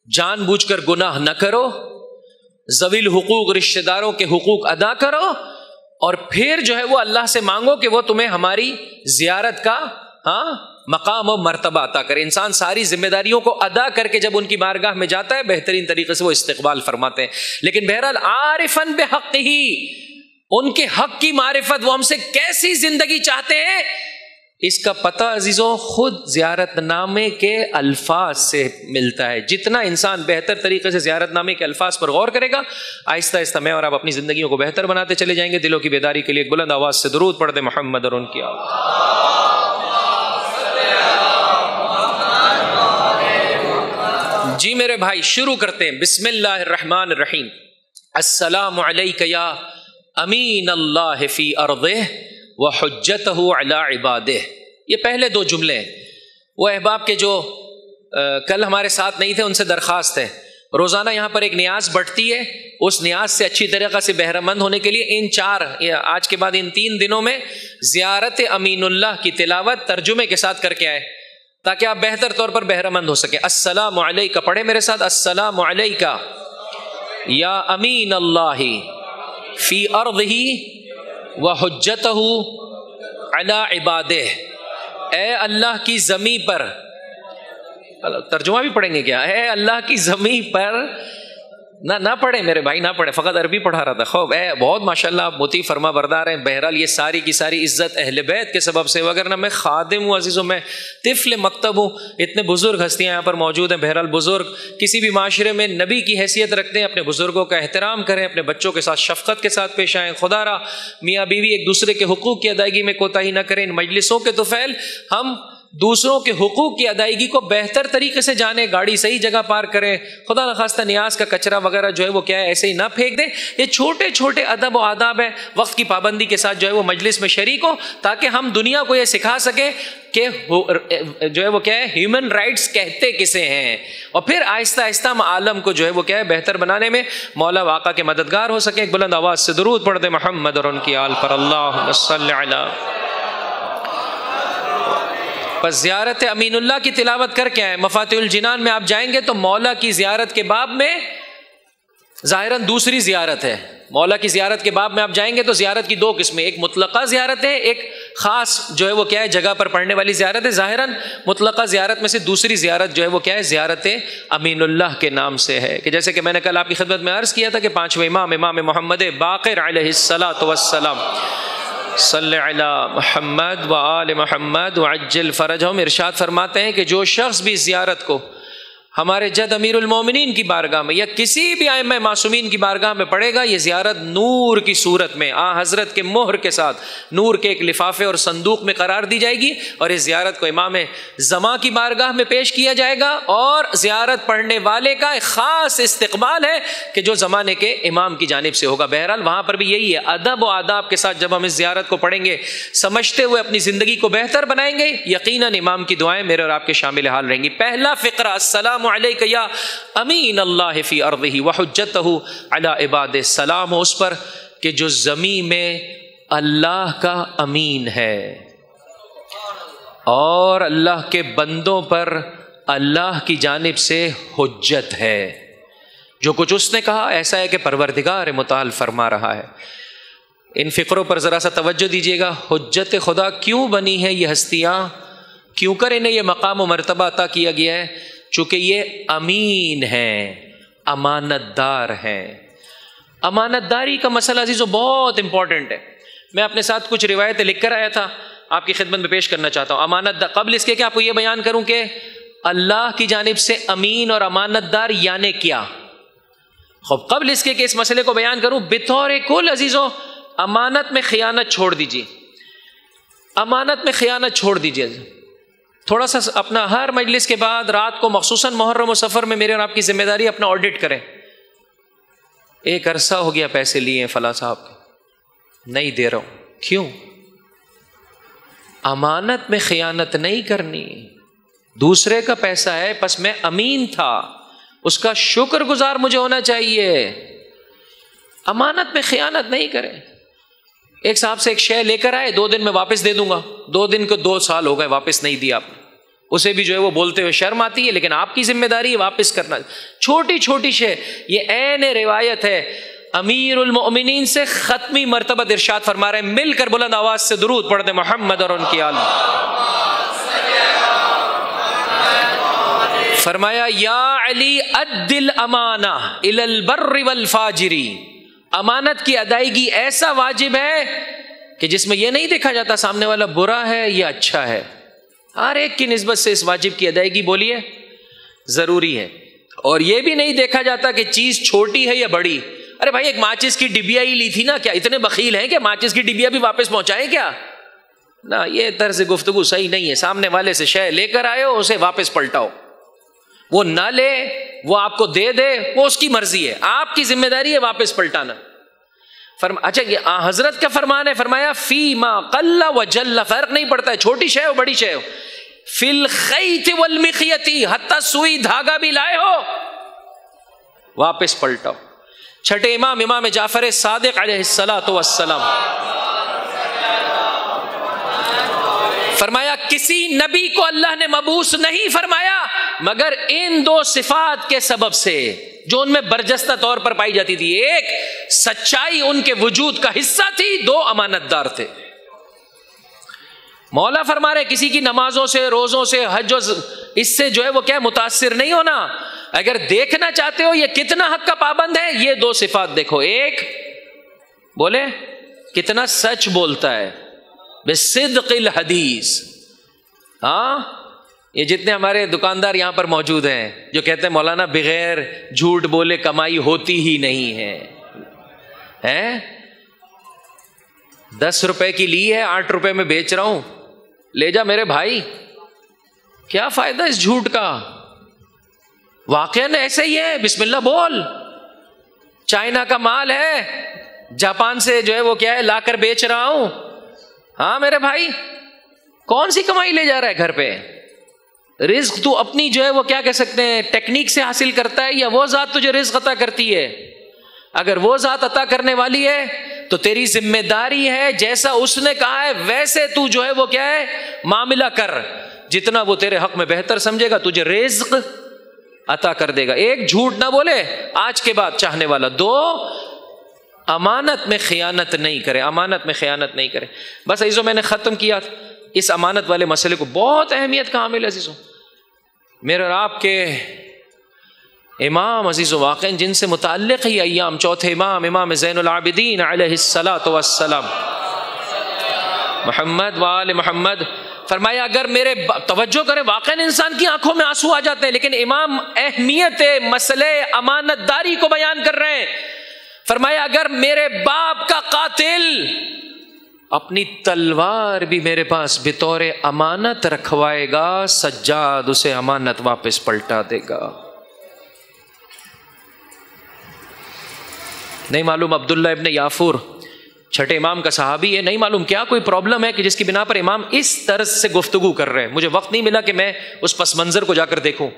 جان بوجھ کر گناہ نہ کرو، ذوی الحقوق رشتہ داروں کے حقوق ادا کرو، اور پھر جو ہے وہ اللہ سے مانگو کہ وہ تمہیں ہماری زیارت کا مقام و مرتبہ عطا کرے. انسان ساری ذمہ داریوں کو ادا کر کے جب ان کی بارگاہ میں جاتا ہے بہترین طریقے سے وہ استقبال فرماتے ہیں. لیکن بہرحال عارفاً بحق ہی، ان کے حق کی معرفت، وہ ہم سے کیسی زندگی چاہتے ہیں، اس کا پتہ عزیزوں خود زیارت نامے کے الفاظ سے ملتا ہے. جتنا انسان بہتر طریقے سے زیارت نامے کے الفاظ پر غور کرے گا، آہستہ آہستہ میں اور آپ اپنی زندگیوں کو بہتر بناتے چلے جائیں گے. دلوں کی بیداری کے لیے بلند آواز سے درود پڑھ دے محمد اور ان کی آل. جی میرے بھائی شروع کرتے ہیں. بسم اللہ الرحمن الرحیم. السلام علیک یا امین اللہ فی ارضہ وحجتہ علی عبادہ. یہ پہلے دو جملے ہیں. وہ احباب کے جو کل ہمارے ساتھ نہیں تھے ان سے درخواست ہے، روزانہ یہاں پر ایک نیاز بڑھتی ہے، اس نیاز سے اچھی طریقہ سے بہرہ مند ہونے کے لیے ان آج کے بعد ان 3 دنوں میں زیارت امین اللہ کی تلاوت ترجمے کے ساتھ کر کے آئے تاکہ آپ بہتر طور پر بہرہ مند ہو سکیں. السلام علیکہ پڑھے میرے ساتھ. السلام علیکہ یا امین اللہ فی ارضہ وحجتہ علی عبادہ. اے اللہ کی زمین پر، ترجمہ بھی پڑھیں گے کیا؟ اے اللہ کی زمین پر، نہ پڑھیں میرے بھائی، نہ پڑھیں، فقط عربی پڑھا رہا تھا. خوب ہے، بہت ماشاءاللہ آپ مطیع فرما بردار ہیں. بہرحال یہ ساری کی ساری عزت اہل بیت کے سبب سے، وگرنہ میں خادم ہوں عزیزوں، میں طفل مکتب ہوں. اتنے بزرگ ہستیاں یہاں پر موجود ہیں. بہرحال بزرگ کسی بھی معاشرے میں نبی کی حیثیت رکھتے ہیں. اپنے بزرگوں کا احترام کریں، اپنے بچوں کے ساتھ شفقت کے ساتھ پیش آئیں. خدا را میاں بیوی ایک دوسرے کے حقوق کی ادائیگی میں کوتاہی نہ کریں. ان مجلسوں کے طفیل ہم دوسروں کے حقوق کی ادائیگی کو بہتر طریقے سے جانیں، گاڑی صحیح جگہ پارک کریں، خدا نخواستہ نیاز کا کچرا وغیرہ جو ہے وہ کیا ہے ایسے ہی نہ پھینک دیں. یہ چھوٹے چھوٹے ادب و آداب ہے. وقت کی پابندی کے ساتھ جو ہے وہ مجلس میں شریک ہو تاکہ ہم دنیا کو یہ سکھا سکیں کہ جو ہے وہ کیا ہے ہیومن رائٹس کہتے کسے ہیں، اور پھر آہستہ آہستہ ہم عالم کو جو ہے وہ کیا ہے بہتر بنانے میں مولا واقع کے مددگار ہو سکیں. ایک بلند آواز سے درود پڑھ دے محمد اور ان کی آل پر. اللہم صلی علی. بس زیارت امین اللہ کی تلاوت کر کے آئیں. مفاتیح الجنان میں آپ جائیں گے تو مولا کی زیارت کے باب میں ظاہراً دوسری زیارت ہے. مولا کی زیارت کے باب میں آپ جائیں گے تو زیارت کی 2 قسمیں، ایک مطلقہ زیارت ہے، ایک خاص جو ہے وہ کیا ہے جگہ پر پڑھنے والی زیارت ہے. ظاہراً مطلقہ زیارت میں سے دوسری زیارت جو ہے وہ کیا ہے زیارت امین اللہ کے نام سے ہے. کہ جیسے کہ میں نے کل آپ کی خدمت میں عرض کیا تھا کہ 5ویں امام محمد باقر علیہ الصلاۃ والسلام صلی علی محمد و آل محمد وعجل فرجہم ارشاد فرماتے ہیں کہ جو شخص بھی زیارت کو ہمارے جد امیر المومنین کی بارگاہ میں یا کسی بھی ائمہ معصومین کی بارگاہ میں پڑھے گا، یہ زیارت نور کی صورت میں حضرت کے مہر کے ساتھ نور کے ایک لفافے اور صندوق میں قرار دی جائے گی، اور اس زیارت کو امام زمان کی بارگاہ میں پیش کیا جائے گا. اور زیارت پڑھنے والے کا ایک خاص استقبال ہے کہ جو زمانے کے امام کی جانب سے ہوگا. بہرحال وہاں پر بھی یہی ہے، ادب و آداب کے ساتھ جب ہم اس زیارت کو پڑھیں گے، سمجھتے ہوئے اپنی زندگی کو بہتر بنائیں گے، یقیناً امام کی دعائیں میرے اور آپ کے شامل حال رہیں گی. پہلا فقرہ السلام علیکہ یا امین اللہ فی ارضہ وحجتہ علی عبادہ. سلام ہو اس پر کہ جو زمین میں اللہ کا امین ہے اور اللہ کے بندوں پر اللہ کی جانب سے حجت ہے. جو کچھ اس نے کہا ایسا ہے کہ پروردگار متعال فرما رہا ہے. ان فقروں پر ذرا سا توجہ دیجیے گا. حجت خدا کیوں بنی ہے یہ ہستیاں، کیوں کر انہیں یہ مقام و مرتبہ عطا کیا گیا ہے؟ چونکہ یہ امین ہیں، امانت دار ہیں. امانت داری کا مسئلہ عزیزو بہت امپورٹنٹ ہے. میں اپنے ساتھ کچھ روایتیں لکھ کر آیا تھا، آپ کی خدمت میں پیش کرنا چاہتا ہوں. امانت دار، قبل اس کے کہ آپ کو یہ بیان کروں کہ اللہ کی جانب سے امین اور امانت دار یعنی کیا. خوب قبل اس کے کہ اس مسئلے کو بیان کروں، بطور کل عزیزوں امانت میں خیانت چھوڑ دیجیے، امانت میں خیانت چھوڑ دیجیے. تھوڑا سا اپنا ہر مجلس کے بعد رات کو مخصوصاً محرم و سفر میں میرے اور آپ کی ذمہ داری اپنا آڈٹ کریں. ایک عرصہ ہو گیا پیسے لیے فلاں صاحب کے، نہیں دے رہا ہوں. کیوں؟ امانت میں خیانت نہیں کرنی. دوسرے کا پیسہ ہے، بس میں امین تھا، اس کا شکر گزار مجھے ہونا چاہیے. امانت میں خیانت نہیں کریں. ایک صاحب سے ایک شے لے کر آئے، 2 دن میں واپس دے دوں گا، 2 دن کو 2 سال ہو گئے واپس نہیں دیا آپ نے. اسے بھی جو ہے وہ بولتے ہوئے شرم آتی ہے، لیکن آپ کی ذمہ داری ہے واپس کرنا. چھوٹی چھوٹی شے، یہ عین روایت ہے. امیر المؤمنین سے ختمی مرتبہ ارشاد فرما رہے ہیں، مل کر بلند آواز سے درود پڑھ دیں محمد اور ان کی آل. فرمایا یا علی اد الامانہ الی البر والفاجر. امانت کی ادائیگی ایسا واجب ہے کہ جس میں یہ نہیں دیکھا جاتا سامنے والا برا ہے یا اچھا ہے. ہر ایک کی نسبت سے اس واجب کی ادائیگی بولیے ضروری ہے. اور یہ بھی نہیں دیکھا جاتا کہ چیز چھوٹی ہے یا بڑی. ارے بھائی ایک ماچس کی ڈبیا ہی لی تھی نا، کیا اتنے بخیل ہیں کہ ماچس کی ڈبیا بھی واپس پہنچائیں کیا؟ نہ، یہ طرز گفتگو صحیح نہیں ہے. سامنے والے سے شے لے کر آئے ہو، اسے واپس پلٹاؤ. وہ نہ لے، وہ آپ کو دے دے، وہ اس کی مرضی ہے، آپ کی ذمہ داری ہے واپس پلٹانا. اچھا یہ حضرت کا فرمان ہے، فرمایا فی ما قل و جل، فرق نہیں پڑتا ہے چھوٹی شے ہو بڑی شے ہو. فی الخیط والمخیط، حتی سوئی دھاگا بھی لائے ہو واپس پلٹاؤ. چھٹے امام امام جعفر صادق علیہ الصلاۃ والسلام فرمایا کسی نبی کو اللہ نے مبعوث نہیں فرمایا مگر ان 2 صفات کے سبب سے جو ان میں برجستہ طور پر پائی جاتی تھی. ایک، سچائی ان کے وجود کا حصہ تھی، 2، امانت دار تھے. مولا فرما رہے کسی کی نمازوں سے، روزوں سے، حج اس سے جو ہے وہ کیا متاثر نہیں ہونا. اگر دیکھنا چاہتے ہو یہ کتنا حق کا پابند ہے، یہ 2 صفات دیکھو. ایک، بولے کتنا سچ بولتا ہے، بصدق الحدیث. ہاں، یہ جتنے ہمارے دکاندار یہاں پر موجود ہیں جو کہتے ہیں مولانا بغیر جھوٹ بولے کمائی ہوتی ہی نہیں ہے. 10 روپے کی لی ہے، 8 روپے میں بیچ رہا ہوں، لے جا میرے بھائی. کیا فائدہ اس جھوٹ کا؟ واقعاً ایسے ہی ہے، بسم اللہ بول. چائنا کا مال ہے، جاپان سے جو ہے وہ کیا ہے لا کر بیچ رہا ہوں. ہاں میرے بھائی، کون سی کمائی لے جا رہا ہے گھر پہ؟ رزق تو اپنی جو ہے وہ کیا کہہ سکتے ہیں ٹیکنیک سے حاصل کرتا ہے، یا وہ ذات تجھے رزق عطا کرتی ہے؟ اگر وہ ذات عطا کرنے والی ہے تو تیری ذمہ داری ہے جیسا اس نے کہا ہے ویسے تو جو ہے وہ کیا ہے معاملہ کر. جتنا وہ تیرے حق میں بہتر سمجھے گا تجھے رزق عطا کر دے گا. ایک، جھوٹ نہ بولے آج کے بعد چاہنے والا. 2، امانت میں خیانت نہیں کرے، امانت میں خیانت نہیں کرے. بس عزیزوں میں نے ختم کیا اس امانت والے مسئلے کو. بہت اہمیت کا حامل عزیزوں، میرے اور آپ کے امام عزیزوں واقعا جن سے متعلق ہی ایام 4تھے امام امام زین العابدین علیہ الصلاۃ والسلام محمد وآل محمد فرمایا اگر میرے توجہ کریں واقعا انسان کی آنکھوں میں آنسو آ جاتے ہیں، لیکن امام اہمیت مسئلے امانت داری کو بیان کر رہے ہیں. فرمایا اگر میرے باپ کا قاتل اپنی تلوار بھی میرے پاس بطور امانت رکھوائے گا، سجاد اسے امانت واپس پلٹا دے گا. نہیں معلوم عبداللہ ابن یافور چھٹے امام کا صحابی ہے، نہیں معلوم کیا کوئی پرابلم ہے کہ جس کی بنا پر امام اس طرز سے گفتگو کر رہے ہیں. مجھے وقت نہیں ملا کہ میں اس پس منظر کو جا کر دیکھوں،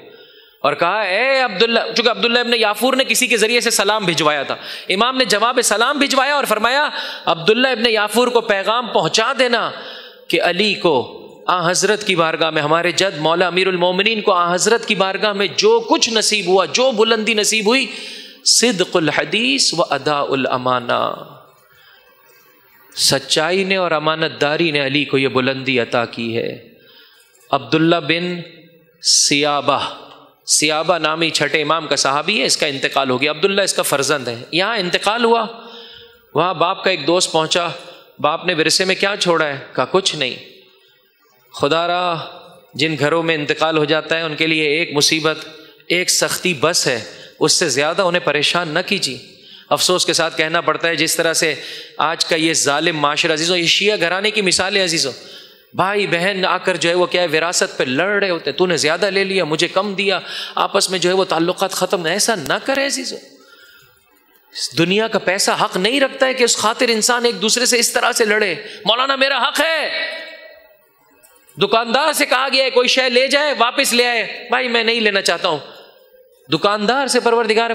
اور کہا اے عبداللہ، چونکہ عبداللہ ابن یافور نے کسی کے ذریعے سے سلام بھجوایا تھا، امام نے جواب سلام بھجوایا اور فرمایا عبداللہ ابن یافور کو پیغام پہنچا دینا کہ علی کو آن حضرت کی بارگاہ میں، ہمارے جد مولا امیر المومنین کو آن حضرت کی بارگاہ میں جو کچھ نصیب ہوا، جو بلندی نصیب ہوئی، صدق الحدیث و ادا الامانہ، سچائی نے اور امانت داری نے علی کو یہ بلندی عطا کی ہے. عبداللہ بن سیابہ نامی چھٹے امام کا صحابی ہے، اس کا انتقال ہو گیا. عبداللہ اس کا فرزند ہے. یہاں انتقال ہوا، وہاں باپ کا ایک دوست پہنچا، باپ نے ورثے میں کیا چھوڑا ہے؟ کہا کچھ نہیں. خدا را جن گھروں میں انتقال ہو جاتا ہے ان کے لیے ایک مصیبت، ایک سختی بس ہے، اس سے زیادہ انہیں پریشان نہ کیجیے۔ افسوس کے ساتھ کہنا پڑتا ہے جس طرح سے آج کا یہ ظالم معاشرہ، عزیزوں یہ شیعہ گھرانے کی مثال ہے عزیزوں، بھائی بہن آ کر جو ہے وہ کیا ہے وراثت پہ لڑ رہے ہوتے، تو نے زیادہ لے لیا مجھے کم دیا، آپس میں جو ہے وہ تعلقات ختم۔ ایسا نہ کرے عزیزوں، دنیا کا پیسہ حق نہیں رکھتا ہے کہ اس خاطر انسان ایک دوسرے سے اس طرح سے لڑے۔ مولانا میرا حق ہے، دکاندار سے کہا گیا ہے کوئی شے لے جائے واپس لے آئے، بھائی میں نہیں لینا چاہتا ہوں، دکاندار سے پروردگار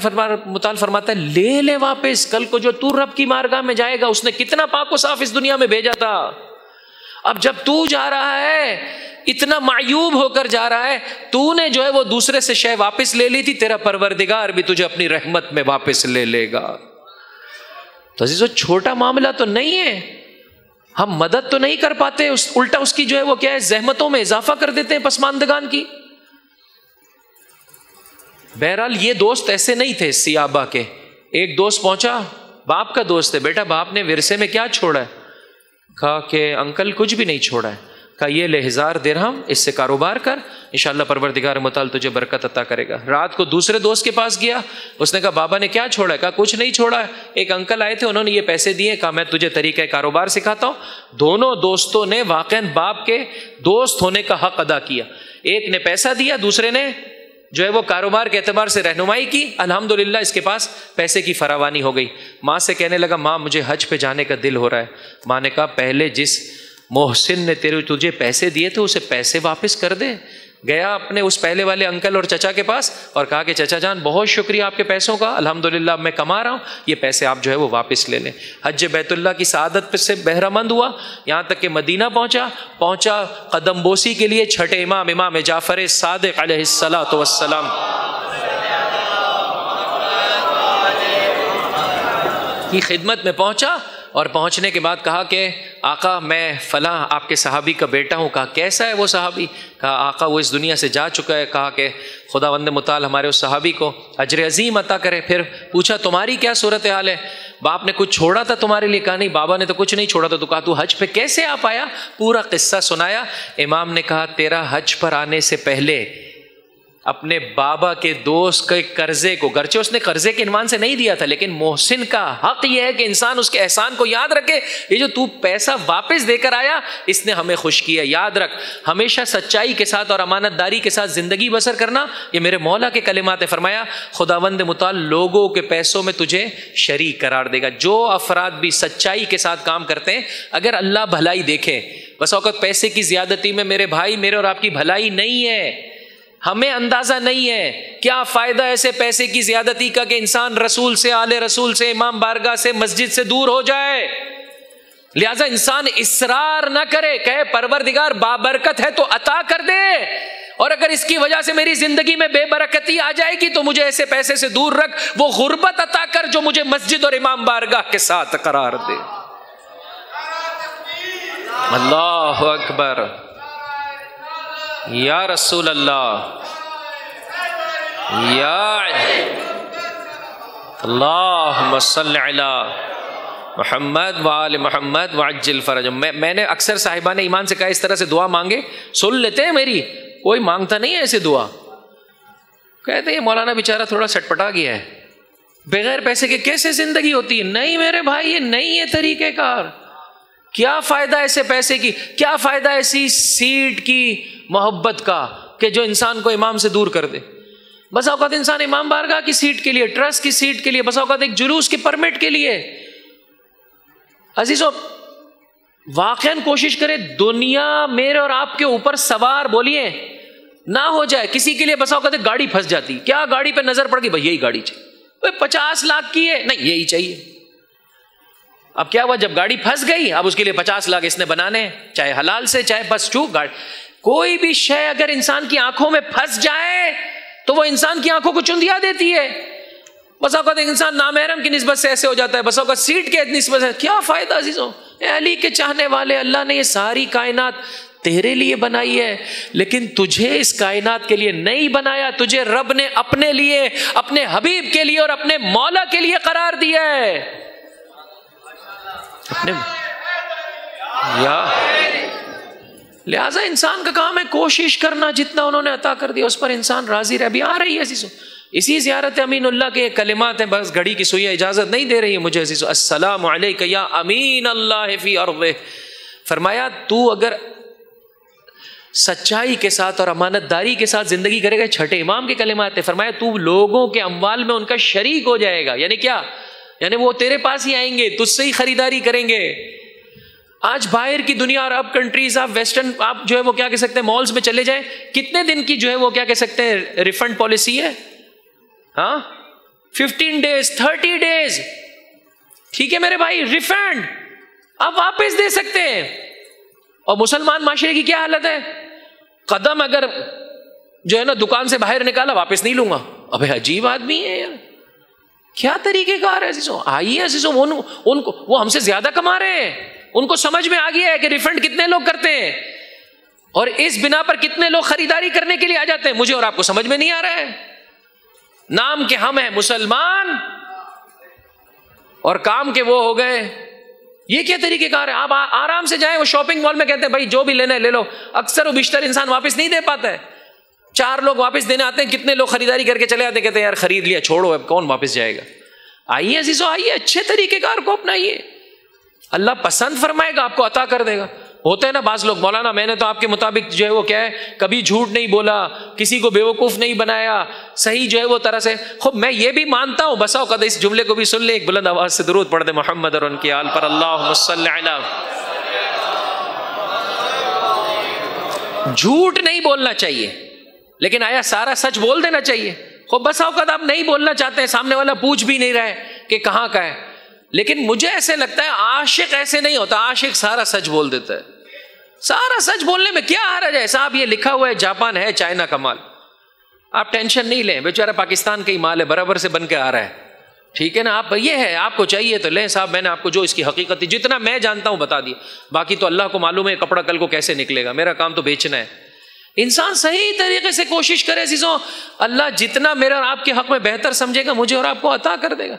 متعال فرماتا ہے لے لے واپس، کل کو جو تو رب کی بارگاہ میں جائے گا اس نے کتنا پاک و صاف اس دنیا میں بھیجا تھا، اب جب تو جا رہا ہے اتنا معیوب ہو کر جا رہا ہے، تو نے جو ہے وہ دوسرے سے شے واپس لے لی تھی، تیرا پروردگار بھی تجھے اپنی رحمت میں واپس لے لے گا۔ تو عزیزو چھوٹا معاملہ تو نہیں ہے، ہم مدد تو نہیں کر پاتے، الٹا اس کی جو ہے وہ کیا ہے زحمتوں میں اضافہ کر دیتے ہیں پسماندگان کی۔ بہرحال یہ دوست ایسے نہیں تھے سیابہ کے، ایک دوست پہنچا، باپ کا دوست ہے، بیٹا باپ نے ورثے میں کیا چھوڑا ہے؟ کہا کہ انکل کچھ بھی نہیں چھوڑا ہے۔ کہا یہ لے 1000 درہم، اس سے کاروبار کر، انشاءاللہ پروردگار متعال تجھے برکت عطا کرے گا۔ رات کو دوسرے دوست کے پاس گیا، اس نے کہا بابا نے کیا چھوڑا ہے؟ کہا کچھ نہیں چھوڑا ہے، ایک انکل آئے تھے انہوں نے یہ پیسے دیے، کہا میں تجھے طریقہ کاروبار سکھاتا ہوں۔ دونوں دوستوں نے واقعاً باپ کے دوست ہونے کا حق ادا کیا، ایک نے پیسہ دیا، دوسرے نے جو ہے وہ کاروبار کے اعتبار سے رہنمائی کی، الحمدللہ اس کے پاس پیسے کی فراوانی ہو گئی۔ ماں سے کہنے لگا ماں مجھے حج پہ جانے کا دل ہو رہا ہے۔ ماں نے کہا پہلے جس محسن نے تجھے پیسے دیے تھے اسے پیسے واپس کر دے۔ گیا اپنے اس پہلے والے انکل اور چچا کے پاس اور کہا کہ چچا جان بہت شکریہ آپ کے پیسوں کا، الحمدللہ میں کما رہا ہوں، یہ پیسے آپ جو ہے وہ واپس لے لیں۔ حج بیت اللہ کی سعادت سے بہرہ مند ہوا، یہاں تک کہ مدینہ پہنچا قدم بوسی کے لیے چھٹے امام جعفر صادق علیہ الصلاۃ والسلام کی خدمت میں پہنچا، اور پہنچنے کے بعد کہا کہ آقا میں فلاں آپ کے صحابی کا بیٹا ہوں۔ کہا کیسا ہے وہ صحابی؟ کہا آقا وہ اس دنیا سے جا چکا ہے۔ کہا کہ خداوند متعال ہمارے اس صحابی کو اجر عظیم عطا کرے۔ پھر پوچھا تمہاری کیا صورتحال ہے؟ باپ نے کچھ چھوڑا تھا تمہارے لیے؟ کہا نہیں بابا نے تو کچھ نہیں چھوڑا تھا۔ تو کہا تو حج پہ کیسے آ پایا؟ پورا قصہ سنایا۔ امام نے کہا تیرا حج پر آنے سے پہلے اپنے بابا کے دوست کے قرضے کو، گرچہ اس نے قرضے کے عنوان سے نہیں دیا تھا، لیکن محسن کا حق یہ ہے کہ انسان اس کے احسان کو یاد رکھے۔ یہ جو تو پیسہ واپس دے کر آیا اس نے ہمیں خوش کیا، یاد رکھ ہمیشہ سچائی کے ساتھ اور امانت داری کے ساتھ زندگی بسر کرنا۔ یہ میرے مولا کے کلمات ہیں۔ فرمایا خداوند متعال لوگوں کے پیسوں میں تجھے شریک قرار دے گا۔ جو افراد بھی سچائی کے ساتھ کام کرتے ہیں، اگر اللہ بھلائی دیکھے، بس اوقات پیسے کی زیادتی میں میرے بھائی میرے اور آپ کی بھلائی نہیں ہے، ہمیں اندازہ نہیں ہے کیا فائدہ ایسے پیسے کی زیادتی کا کہ انسان رسول سے، آل رسول سے، امام بارگاہ سے، مسجد سے دور ہو جائے۔ لہذا انسان اصرار نہ کرے، کہے پروردگار بابرکت ہے تو عطا کر دے، اور اگر اس کی وجہ سے میری زندگی میں بے برکتی آ جائے گی تو مجھے ایسے پیسے سے دور رکھ، وہ غربت عطا کر جو مجھے مسجد اور امام بارگاہ کے ساتھ قرار دے۔ اللہ اکبر، یا رسول اللہ، یا اللہم صل علی محمد وآل محمد وعجل فرجہم۔ میں نے اکثر صاحبان ایمان سے کہا اس طرح سے دعا مانگے سن لیتے ہیں میری، کوئی مانگتا نہیں ہے ایسے دعا، کہتے ہیں مولانا بیچارہ تھوڑا سٹ پٹا گیا ہے، بغیر پیسے کے کیسے زندگی ہوتی ہے؟ نہیں میرے بھائی، یہ نہیں ہے طریقہ کار۔ کیا فائدہ ایسے پیسے کی، کیا فائدہ ایسی سیٹ کی محبت کا کہ جو انسان کو امام سے دور کر دے؟ بس اوقات انسان امام بارگاہ کی سیٹ کے لیے، ٹرسٹ کی سیٹ کے لیے، بس اوقات ایک جلوس کی پرمٹ کے لیے۔ عزیزو واقعاً کوشش کرے دنیا میرے اور آپ کے اوپر سوار بولیے نہ ہو جائے۔ کسی کے لیے بس اوقات ایک گاڑی پھنس جاتی، کیا گاڑی پہ نظر پڑ گئی؟ بھائی یہی گاڑی چاہیے، 50 لاکھ کی ہے، نہیں یہی چاہیے۔ اب کیا ہوا جب گاڑی پھنس گئی، اب اس کے لیے 50 لاکھ اس نے بنانے، چاہے حلال سے چاہے بس چوک گاڑی۔ کوئی بھی شے اگر انسان کی آنکھوں میں پھنس جائے تو وہ انسان کی آنکھوں کو چندیا دیتی ہے۔ بس اوقات ایک انسان نامحرم کی نسبت سے ایسے ہو جاتا ہے، بس اوقات سیٹ کے نسبت سے۔ کیا فائدہ عزیزوں؟ علی کے چاہنے والے، اللہ نے یہ ساری کائنات تیرے لیے بنائی ہے، لیکن تجھے اس کائنات کے لیے نہیں بنایا، تجھے رب نے اپنے لیے، اپنے حبیب کے لیے اور اپنے مولا کے لیے قرار دیا ہے۔ اپنے لہذا انسان کا کام ہے کوشش کرنا، جتنا انہوں نے عطا کر دیا اس پر انسان راضی رہے۔ ابھی آ رہی ہے عزیزوں اسی زیارت امین اللہ کے کلمات ہیں. بس گھڑی کی سوئیاں اجازت نہیں دے رہی ہے مجھے عزیزو. السلام علیک یا امین اللہ فی ارضہ. فرمایا تو اگر سچائی کے ساتھ اور امانت داری کے ساتھ زندگی کرے گا, چھٹے امام کے کلمات ہیں. فرمایا تو لوگوں کے اموال میں ان کا شریک ہو جائے گا. یعنی کیا؟ یعنی وہ تیرے پاس ہی آئیں گے, تجھ سے ہی خریداری کریں گے. آج باہر کی دنیا اور اب کنٹریز, آپ ویسٹرن, آپ جو ہے وہ کیا کہہ سکتے ہیں, مالز میں چلے جائیں, کتنے دن کی جو ہے وہ کیا کہہ سکتے ہیں ریفنڈ پالیسی ہے. ہاں 15 days 30 days. ٹھیک ہے میرے بھائی, ریفنڈ آپ واپس دے سکتے ہیں. اور مسلمان معاشرے کی کیا حالت ہے, قدم اگر جو ہے نا دکان سے باہر نکالا واپس نہیں لوں گا. ابے عجیب آدمی ہے یار, کیا طریقہ کار ہے عزیزوں. آئیے عزیزوں, ان کو وہ ہم سے زیادہ کما رہے ہیں, ان کو سمجھ میں آ گیا ہے کہ ریفنڈ کتنے لوگ کرتے ہیں اور اس بنا پر کتنے لوگ خریداری کرنے کے لیے آ جاتے ہیں. مجھے اور آپ کو سمجھ میں نہیں آ رہا ہے. نام کے ہم ہیں مسلمان اور کام کے وہ ہو گئے. یہ کیا طریقہ کار ہے. آپ آرام سے جائیں, وہ شاپنگ مال میں کہتے ہیں بھائی جو بھی لینا ہے لے لو. اکثر و بیشتر انسان واپس نہیں دے پاتا ہے. 4 لوگ واپس دینے آتے ہیں, کتنے لوگ خریداری کر کے چلے آتے ہیں, کہتے ہیں یار خرید لیا چھوڑو, اب کون واپس جائے گا. آئیے عزیزو, آئیے, اچھے طریقہ کار کو اپنائیے. اللہ پسند فرمائے گا, آپ کو عطا کر دے گا. ہوتے ہیں نا بعض لوگ, مولانا میں نے تو آپ کے مطابق جو ہے وہ کیا ہے کبھی جھوٹ نہیں بولا, کسی کو بیوقوف نہیں بنایا, صحیح جو ہے وہ طرح سے. خب میں یہ بھی مانتا ہوں, بسا اوقات اس جملے کو بھی سن لے, ایک بلند آواز سے درود پڑھ دے محمد اور ان کی آل پر, اللہم صلی علی. جھوٹ نہیں بولنا چاہیے, لیکن آیا سارا سچ بول دینا چاہیے. خب بسا اوقات آپ نہیں بولنا چاہتے ہیں, سامنے والا پوچھ بھی نہیں رہا ہے کہ کہاں کا ہے, لیکن مجھے ایسے لگتا ہے عاشق ایسے نہیں ہوتا. عاشق سارا سچ بول دیتا ہے. سارا سچ بولنے میں کیا حرج ہے صاحب. یہ لکھا ہوا ہے جاپان ہے چائنا کا مال, آپ ٹینشن نہیں لیں, بیچارہ پاکستان کا ہی مال ہے, برابر سے بن کے آ رہا ہے. ٹھیک ہے نا, آپ یہ ہے آپ کو چاہیے تو لیں صاحب. میں نے آپ کو جو اس کی حقیقت جتنا میں جانتا ہوں بتا دیا, باقی تو اللہ کو معلوم ہے کپڑا کل کو کیسے نکلے گا. میرا کام تو بیچنا ہے. انسان صحیح طریقے سے کوشش کرے عزیزوں, اللہ جتنا میرا اور آپ کے حق میں بہتر سمجھے گا مجھے اور آپ کو عطا کر دے گا.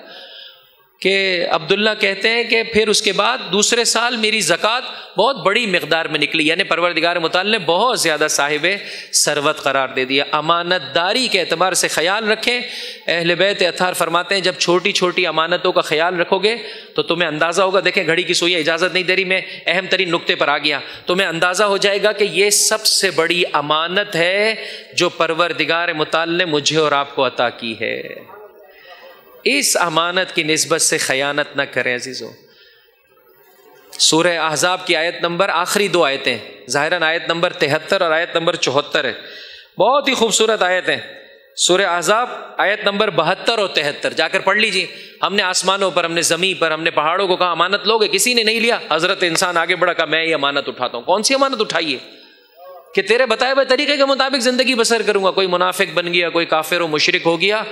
کہ عبداللہ کہتے ہیں کہ پھر اس کے بعد دوسرے سال میری زکوٰۃ بہت بڑی مقدار میں نکلی, یعنی پروردگار متعال نے بہت زیادہ صاحب ثروت قرار دے دیا. امانت داری کے اعتبار سے خیال رکھیں. اہل بیت اطہار فرماتے ہیں جب چھوٹی چھوٹی امانتوں کا خیال رکھو گے تو تمہیں اندازہ ہوگا. دیکھیں گھڑی کی سوئیاں اجازت نہیں دے رہی, میں اہم ترین نقطے پر آ گیا. تمہیں اندازہ ہو جائے گا کہ یہ سب سے بڑی امانت ہے جو پروردگار متعال نے مجھے اور آپ کو عطا کی ہے. اس امانت کی نسبت سے خیانت نہ کریں عزیزو. سورہ احزاب کی آیت نمبر, آخری 2 آیتیں, ظاہراً آیت نمبر 73 اور آیت نمبر 74 ہے, بہت ہی خوبصورت آیت ہیں. سورہ احزاب آیت نمبر 72 اور 73 جا کر پڑھ لیجیے. ہم نے آسمانوں پر, ہم نے زمین پر, ہم نے پہاڑوں کو کہا امانت لوگے, کسی نے نہیں لیا. حضرت انسان آگے بڑھا, کہا میں یہ امانت اٹھاتا ہوں. کون سی امانت اٹھائیے؟ کہ تیرے بتائے ہوئے طریقے کے مطابق زندگی بسر کروں گا. کوئی منافق بن گیا, کوئی کافر و مشرک ہو گیا.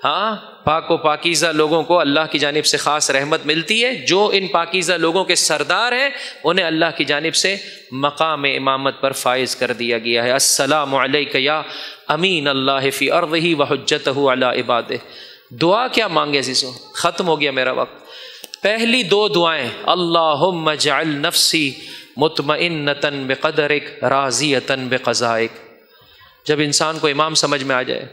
ہاں, پاک و پاکیزہ لوگوں کو اللہ کی جانب سے خاص رحمت ملتی ہے. جو ان پاکیزہ لوگوں کے سردار ہیں انہیں اللہ کی جانب سے مقام امامت پر فائز کر دیا گیا ہے. السلام علیک یا امین اللہ فی ارضہ وحجتہ علی عبادہ. دعا کیا مانگے عزیزو, ختم ہو گیا میرا وقت. پہلی 2 دعائیں, اللہم اجعل نفسی مطمئنۃ بقدرک راضیۃ بقضائک. جب انسان کو امام سمجھ میں آ جائے,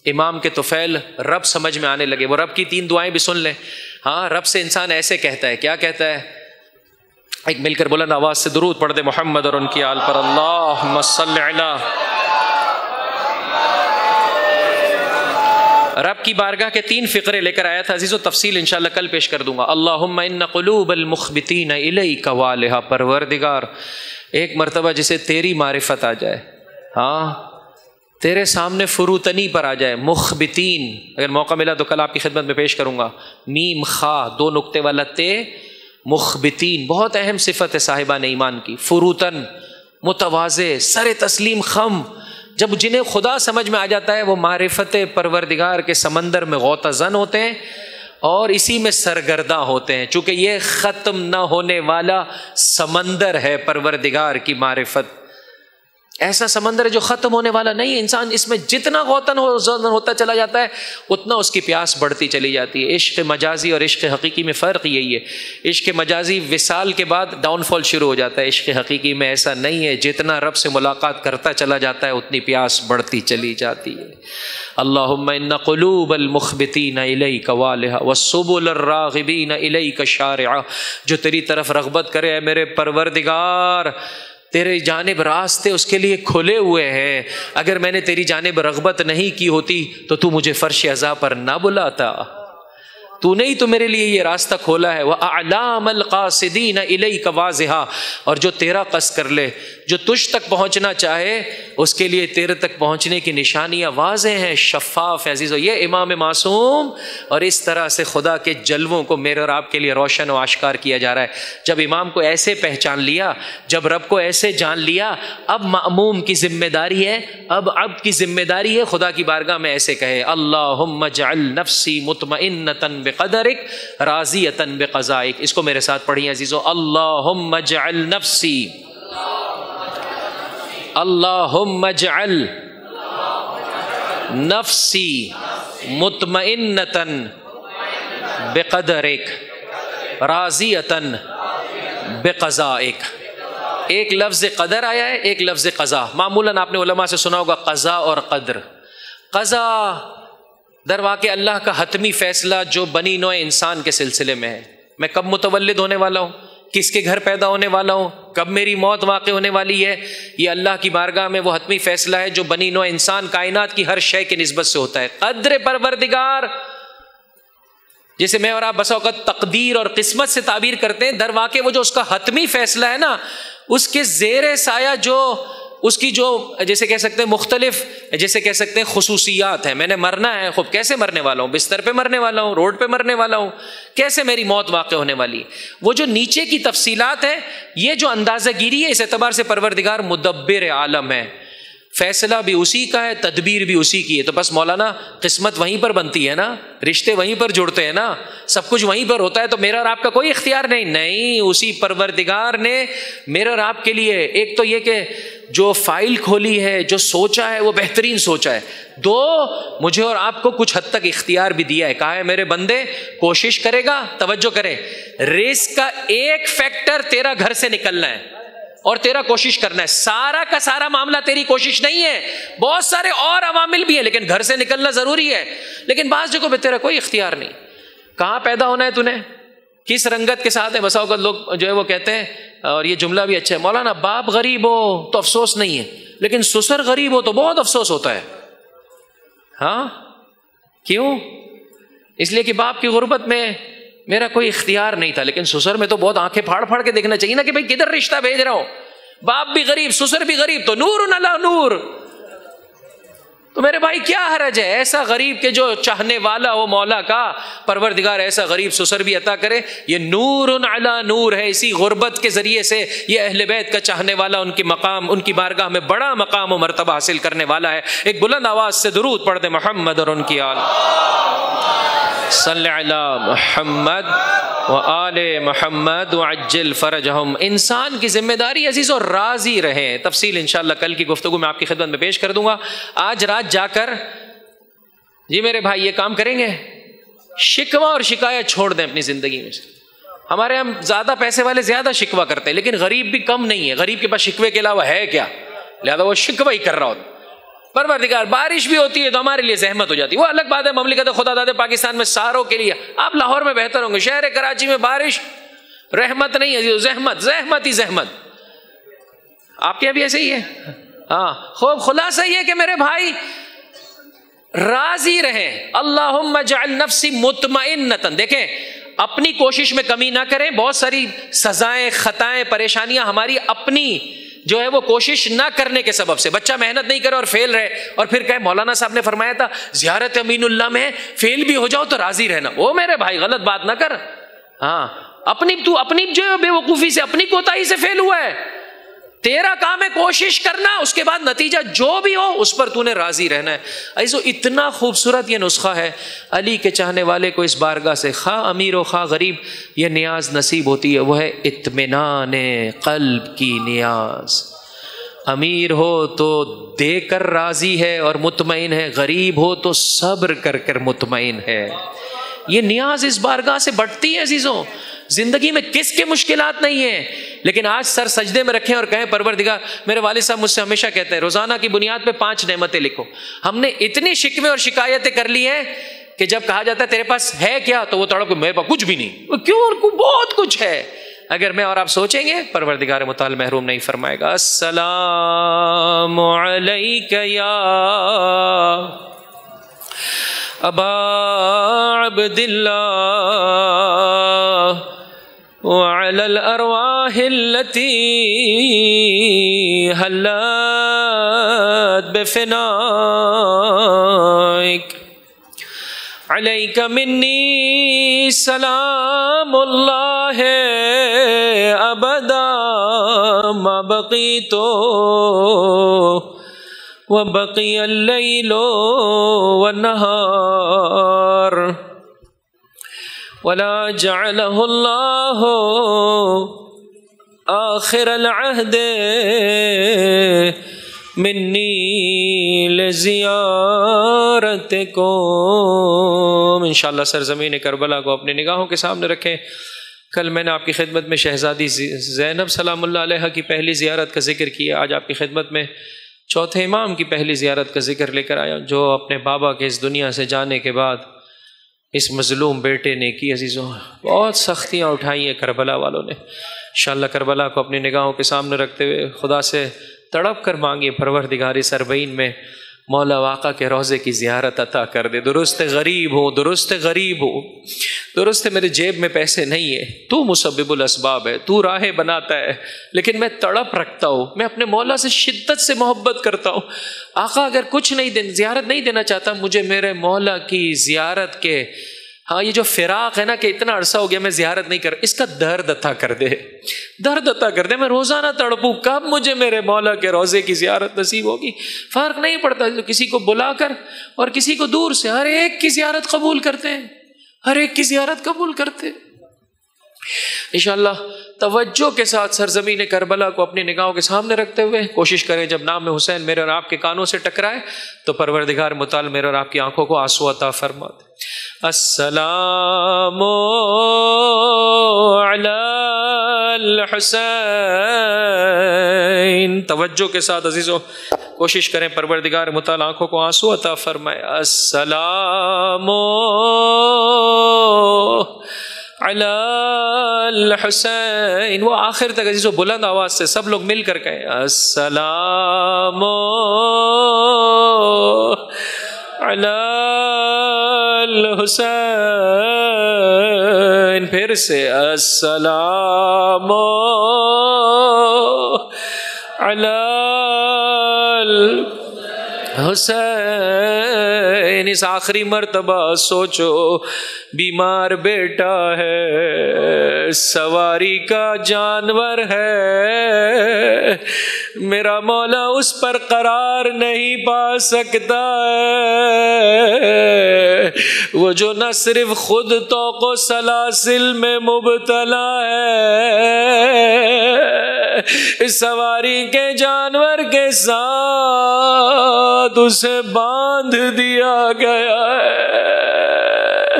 امام کے طفیل رب سمجھ میں آنے لگے, وہ رب کی 3 دعائیں بھی سن لیں. ہاں, رب سے انسان ایسے کہتا ہے, کیا کہتا ہے؟ ایک مل کر بلند آواز سے درود پڑھ دے محمد اور ان کی آل پر, اللہم صلی علی. رب کی بارگاہ کے 3 فقرے لے کر آیا تھا عزیزو, تفصیل انشاءاللہ کل پیش کر دوں گا. اللہم ان قلوب المخبتین الیک والہا. پروردگار ایک مرتبہ جسے تیری معرفت آ جائے, ہاں تیرے سامنے فروتنی پر آ جائے. مخبتین, اگر موقع ملا تو کل آپ کی خدمت میں پیش کروں گا. میم خا 2 نقطے والا تے, مخبتین بہت اہم صفت ہے صاحبان ایمان کی. فروتن متواضع, سر تسلیم خم. جب جنہیں خدا سمجھ میں آ جاتا ہے وہ معرفت پروردگار کے سمندر میں غوطہ زن ہوتے ہیں اور اسی میں سرگرداں ہوتے ہیں, چونکہ یہ ختم نہ ہونے والا سمندر ہے پروردگار کی معرفت. ایسا سمندر ہے جو ختم ہونے والا نہیں ہے. انسان اس میں جتنا غوطن ہوتا چلا جاتا ہے اتنا اس کی پیاس بڑھتی چلی جاتی ہے. عشق مجازی اور عشق حقیقی میں فرق یہی ہے. عشق مجازی وصال کے بعد ڈاؤن فال شروع ہو جاتا ہے. عشق حقیقی میں ایسا نہیں ہے. جتنا رب سے ملاقات کرتا چلا جاتا ہے اتنی پیاس بڑھتی چلی جاتی ہے. اللہم ان قلوب المخبتین الیک والہا والسبل الراغبین الیک شارعہ. جو تیری طرف رغبت کرے اے میرے پروردگار، تیرے جانب راستے اس کے لیے کھلے ہوئے ہیں. اگر میں نے تیری جانب رغبت نہیں کی ہوتی تو مجھے فرش عزا پر نہ بلاتا. تو نے ہی تو میرے لیے یہ راستہ کھولا ہے. وَأَعْلَامَ الْقَاصِدِينَ إِلَيْكَ وَاضِحًا. اور جو تیرا قصد کر لے، جو تجھ تک پہنچنا چاہے، اس کے لیے تیرے تک پہنچنے کی نشانیاں واضح ہیں، شفاف ہے. عزیزو، یہ امام معصوم، اور اس طرح سے خدا کے جلووں کو میرے اور آپ کے لیے روشن و آشکار کیا جا رہا ہے. جب امام کو ایسے پہچان لیا، جب رب کو ایسے جان لیا، اب مأموم کی ذمہ داری ہے، اب عبد کی ذمہ داری ہے خدا کی بارگاہ میں ایسے کہے: اللہم اجعل نفسی مطمئنۃ بقدرک راضیۃ بقضائک. اس کو میرے ساتھ پڑھیے عزیزو: اللہم اجعل نفسی، اللہم اجعل نفسی مطمئنۃ بقدرک راضیۃ بقضائک. ایک لفظ قدر آیا ہے، ایک لفظ قضا. معمولاً آپ نے علماء سے سنا ہوگا قضا اور قدر. قضا در واقع اللہ کا حتمی فیصلہ جو بنی نوع انسان کے سلسلے میں ہے. میں کب متولد ہونے والا ہوں، کس کے گھر پیدا ہونے والا ہوں، کب میری موت واقع ہونے والی ہے، یہ اللہ کی بارگاہ میں وہ حتمی فیصلہ ہے جو بنی نوع انسان کائنات کی ہر شے کی نسبت سے ہوتا ہے. قدر پروردگار، جسے میں اور آپ بسا اوقات تقدیر اور قسمت سے تعبیر کرتے ہیں، در واقع وہ جو اس کا حتمی فیصلہ ہے نا، اس کے زیر سایہ جو اس کی جو جیسے کہہ سکتے ہیں مختلف جیسے کہہ سکتے ہیں خصوصیات ہیں. میں نے مرنا ہے، خوب کیسے مرنے والا ہوں، بستر پہ مرنے والا ہوں، روڈ پہ مرنے والا ہوں، کیسے میری موت واقع ہونے والی ہے. وہ جو نیچے کی تفصیلات ہیں، یہ جو اندازہ گیری ہے، اس اعتبار سے پروردگار مدبر عالم ہے. فیصلہ بھی اسی کا ہے، تدبیر بھی اسی کی ہے. تو بس مولانا قسمت وہیں پر بنتی ہے نا، رشتے وہیں پر جڑتے ہیں نا، سب کچھ وہیں پر ہوتا ہے، تو میرا اور آپ کا کوئی اختیار نہیں. اسی پروردگار نے میرا اور آپ کے لیے ایک تو یہ کہ جو فائل کھولی ہے، جو سوچا ہے وہ بہترین سوچا ہے. دو، مجھے اور آپ کو کچھ حد تک اختیار بھی دیا ہے. کہا ہے میرے بندے کوشش کرے گا، توجہ کرے، رزق کا ایک فیکٹر تیرا گھر سے نکلنا ہے اور تیرا کوشش کرنا ہے. سارا کا سارا معاملہ تیری کوشش نہیں ہے، بہت سارے اور عوامل بھی ہیں، لیکن گھر سے نکلنا ضروری ہے. لیکن بعض جگہوں پہ تیرا کوئی اختیار نہیں. کہاں پیدا ہونا ہے تو نے، کس رنگت کے ساتھ ہے. بسا اوقات لوگ جو ہے وہ کہتے ہیں، اور یہ جملہ بھی اچھا ہے، مولانا باپ غریب ہو تو افسوس نہیں ہے، لیکن سسر غریب ہو تو بہت افسوس ہوتا ہے. ہاں کیوں؟ اس لیے کہ باپ کی غربت میں میرا کوئی اختیار نہیں تھا، لیکن سسر میں تو بہت آنکھیں پھاڑ پھاڑ کے دیکھنا چاہیے نا کہ بھئی کدھر رشتہ بھیج رہا ہوں. باپ بھی غریب، سسر بھی غریب، تو نور علی نور. تو میرے بھائی کیا حرج ہے ایسا غریب کے جو چاہنے والا ہو مولا کا، پروردگار ایسا غریب سسر بھی عطا کرے. یہ نور علی نور ہے. اسی غربت کے ذریعے سے یہ اہل بیت کا چاہنے والا ان کی مقام، ان کی بارگاہ میں بڑا مقام و مرتبہ حاصل کرنے والا ہے. ایک بلند آواز سے درود پڑھ دے محمد اور ان کی آل. صلی علی محمد وآل محمد وعجل فرجہم. انسان کی ذمہ داری عزیزو راضی رہیں. تفصیل انشاءاللہ کل کی گفتگو میں آپ کی خدمت میں پیش کر دوں گا. آج رات جا کر جی میرے بھائی یہ کام کریں گے، شکوہ اور شکایت چھوڑ دیں اپنی زندگی میں سے. ہمارے ہم زیادہ پیسے والے زیادہ شکوہ کرتے ہیں، لیکن غریب بھی کم نہیں ہے. غریب کے پاس شکوے کے علاوہ ہے کیا، لہذا وہ شکوہ ہی کر رہا ہوتا. پروردگار بارش بھی ہوتی ہے تو ہمارے لیے زحمت ہو جاتی ہے، وہ الگ بات ہے. مملکت خدا داد پاکستان میں ساروں کے لیے، آپ لاہور میں بہتر ہوں گے، شہر کراچی میں بارش رحمت نہیں ہے، زحمت زحمت ہی زحمت. آپ کے ابھی ایسے ہی ہے. ہاں خوب خلاصہ یہ کہ میرے بھائی راضی رہیں. اللہم اجعل نفسی مطمئنۃ. دیکھیں اپنی کوشش میں کمی نہ کریں. بہت ساری سزائیں، خطائیں، پریشانیاں ہماری اپنی جو ہے وہ کوشش نہ کرنے کے سبب سے. بچہ محنت نہیں کرے اور فیل رہے اور پھر کہے مولانا صاحب نے فرمایا تھا زیارت امین اللہ میں فیل بھی ہو جاؤ تو راضی رہنا. وہ میرے بھائی غلط بات نہ کر. ہاں تو اپنی جو ہے بے وقوفی سے، اپنی کوتاہی سے فیل ہوا ہے. تیرا کام ہے کوشش کرنا، اس کے بعد نتیجہ جو بھی ہو اس پر تو نے راضی رہنا ہے. ایسو اتنا خوبصورت یہ نسخہ ہے. علی کے چاہنے والے کو اس بارگاہ سے خواہ امیر و خواہ غریب یہ نیاز نصیب ہوتی ہے، وہ ہے اطمینان قلب کی نیاز. امیر ہو تو دے کر راضی ہے اور مطمئن ہے، غریب ہو تو صبر کر کر مطمئن ہے۔ یہ نیاز اس بارگاہ سے بڑھتی ہے عزیزوں۔ زندگی میں کس کے مشکلات نہیں ہیں، لیکن آج سر سجدے میں رکھیں اور کہیں پروردگار، میرے والد صاحب مجھ سے ہمیشہ کہتے ہیں روزانہ کی بنیاد پہ 5 نعمتیں لکھو۔ ہم نے اتنی شکوے اور شکایتیں کر لی ہیں کہ جب کہا جاتا ہے تیرے پاس ہے کیا، تو وہ تڑپ میرے پاس کچھ بھی نہیں۔ کیوں؟ بہت کچھ ہے۔ اگر میں اور آپ سوچیں گے پروردگار متعال محروم نہیں فرمائے گا۔ السلام علیک یا ابا عبد اللہ وعلی الارواح التي حلت بفنائک علیک منی سلام اللہ ابدا ما بقیت وبقی اللیل والنہار ولا جعلہ اللہ آخر العہد منی لزیارتکم۔ انشاءاللہ سرزمین کربلا کو اپنی نگاہوں کے سامنے رکھیں۔ کل میں نے آپ کی خدمت میں شہزادی زینب سلام اللہ علیہ کی پہلی زیارت کا ذکر کیا۔ آج آپ کی خدمت میں چوتھے امام کی پہلی زیارت کا ذکر لے کر آیا، جو اپنے بابا کے اس دنیا سے جانے کے بعد اس مظلوم بیٹے نے کی۔ عزیزوں بہت سختیاں اٹھائی ہیں کربلا والوں نے۔ انشاءاللہ کربلا کو اپنی نگاہوں کے سامنے رکھتے ہوئے خدا سے تڑپ کر مانگے پروردگار اس اربعین میں مولا واقع کے روضے کی زیارت عطا کر دے۔ درست غریب ہوں، درست غریب ہوں، درست میرے جیب میں پیسے نہیں ہے، تو مسبب الاسباب ہے، تو راہیں بناتا ہے، لیکن میں تڑپ رکھتا ہوں، میں اپنے مولا سے شدت سے محبت کرتا ہوں۔ آقا اگر کچھ نہیں زیارت نہیں دینا چاہتا، مجھے میرے مولا کی زیارت کے یہ جو فراق ہے نا کہ اتنا عرصہ ہو گیا میں زیارت نہیں کر، اس کا درد عطا کر دے، درد عطا کر دے۔ میں روزانہ تڑپوں کب مجھے میرے مولا کے روضے کی زیارت نصیب ہوگی۔ فرق نہیں پڑتا، کسی کو بلا کر اور کسی کو دور سے، ہر ایک کی زیارت قبول کرتے ہیں، ہر ایک کی زیارت قبول کرتے ہیں۔ انشاءاللہ توجہ کے ساتھ سرزمین کربلا کو اپنی نگاہوں کے سامنے رکھتے ہوئے کوشش کریں جب نام حسین میرے اور آپ کے کانوں سے ٹکرائے تو پروردگار متعال میرے اور آپ کی آنکھوں کو آنسو عطا فرما دے۔ السلام علی الحسین۔ توجہ کے ساتھ عزیزوں کوشش کریں پروردگار متعال آنکھوں کو آنسو عطا فرمائے۔ السلام علی الحسین۔ وہ آخر تک عزیزوں بلند آواز سے سب لوگ مل کر کہیں السلام علی الحسین۔ پھر سے السلام علی الحسین۔ اس آخری مرتبہ سوچو، بیمار بیٹا ہے، سواری کا جانور ہے، میرا مولا اس پر قرار نہیں پا سکتا ہے، وہ جو نہ صرف خود طوق و سلاسل میں مبتلا ہے، سواری کے جانور کے ساتھ اسے باندھ دیا گیا ہے،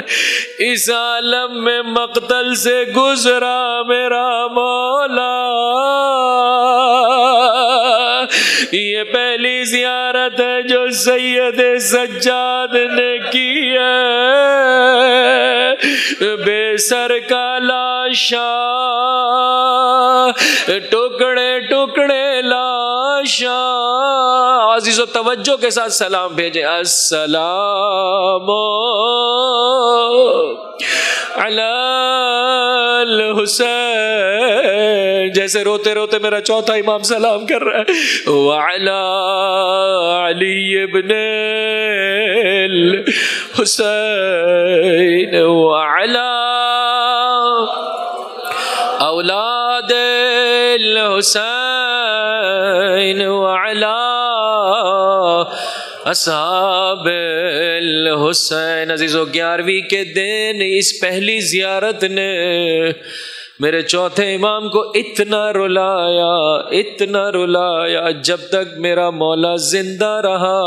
اس عالم میں مقتل سے گزرا میرا مولا۔ یہ پہلی زیارت ہے جو سید سجاد نے کی ہے، بے سر کا لاشا، ٹکڑے ٹکڑے لاشا۔ عزیز و توجہ کے ساتھ سلام بھیجیں۔ السلام علی الحسین۔ جیسے روتے روتے میرا چوتھا امام سلام کر رہا ہے، وعلی علی ابن الحسین وعلی اولاد الحسین وعلی اصحاب الحسین۔ عزیزو 11ویں کے دن اس پہلی زیارت نے میرے چوتھے امام کو اتنا رلایا جب تک میرا مولا زندہ رہا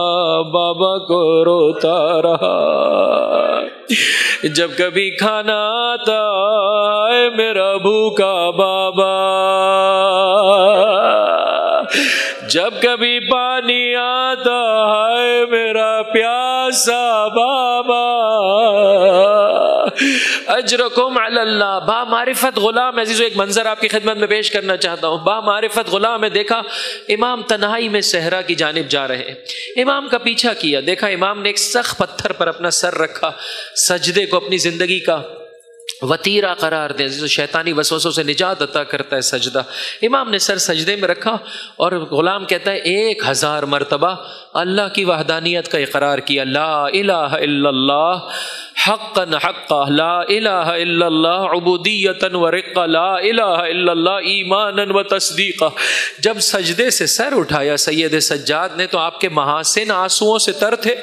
بابا کو روتا رہا. جب کبھی کھانا آتا ہے میرا بھوکا بابا، جب کبھی پانی آتا ہے میرا پیاسا بابا. اجرکم علی اللہ. با معرفت غلام. عزیزو ایک منظر آپ کی خدمت میں پیش کرنا چاہتا ہوں. با معرفت غلام ہے. دیکھا امام تنہائی میں صحرا کی جانب جا رہے، امام کا پیچھا کیا، دیکھا امام نے ایک سخت پتھر پر اپنا سر رکھا، سجدے کو اپنی زندگی کا وتیرہ قرار دیں. شیطانی وسوسوں سے نجات عطا کرتا ہے سجدہ. امام نے سر سجدے میں رکھا اور غلام کہتا ہے 1000 مرتبہ اللہ کی وحدانیت کا اقرار کیا. لا الہ الا اللہ حقا حقا، لا الہ الا اللہ عبودیتا و رقا، لا الہ الا اللہ ایمانا و تصدیقا. جب سجدے سے سر اٹھایا سید سجاد نے تو آپ کے محاسن آنسوؤں سے تر تھے،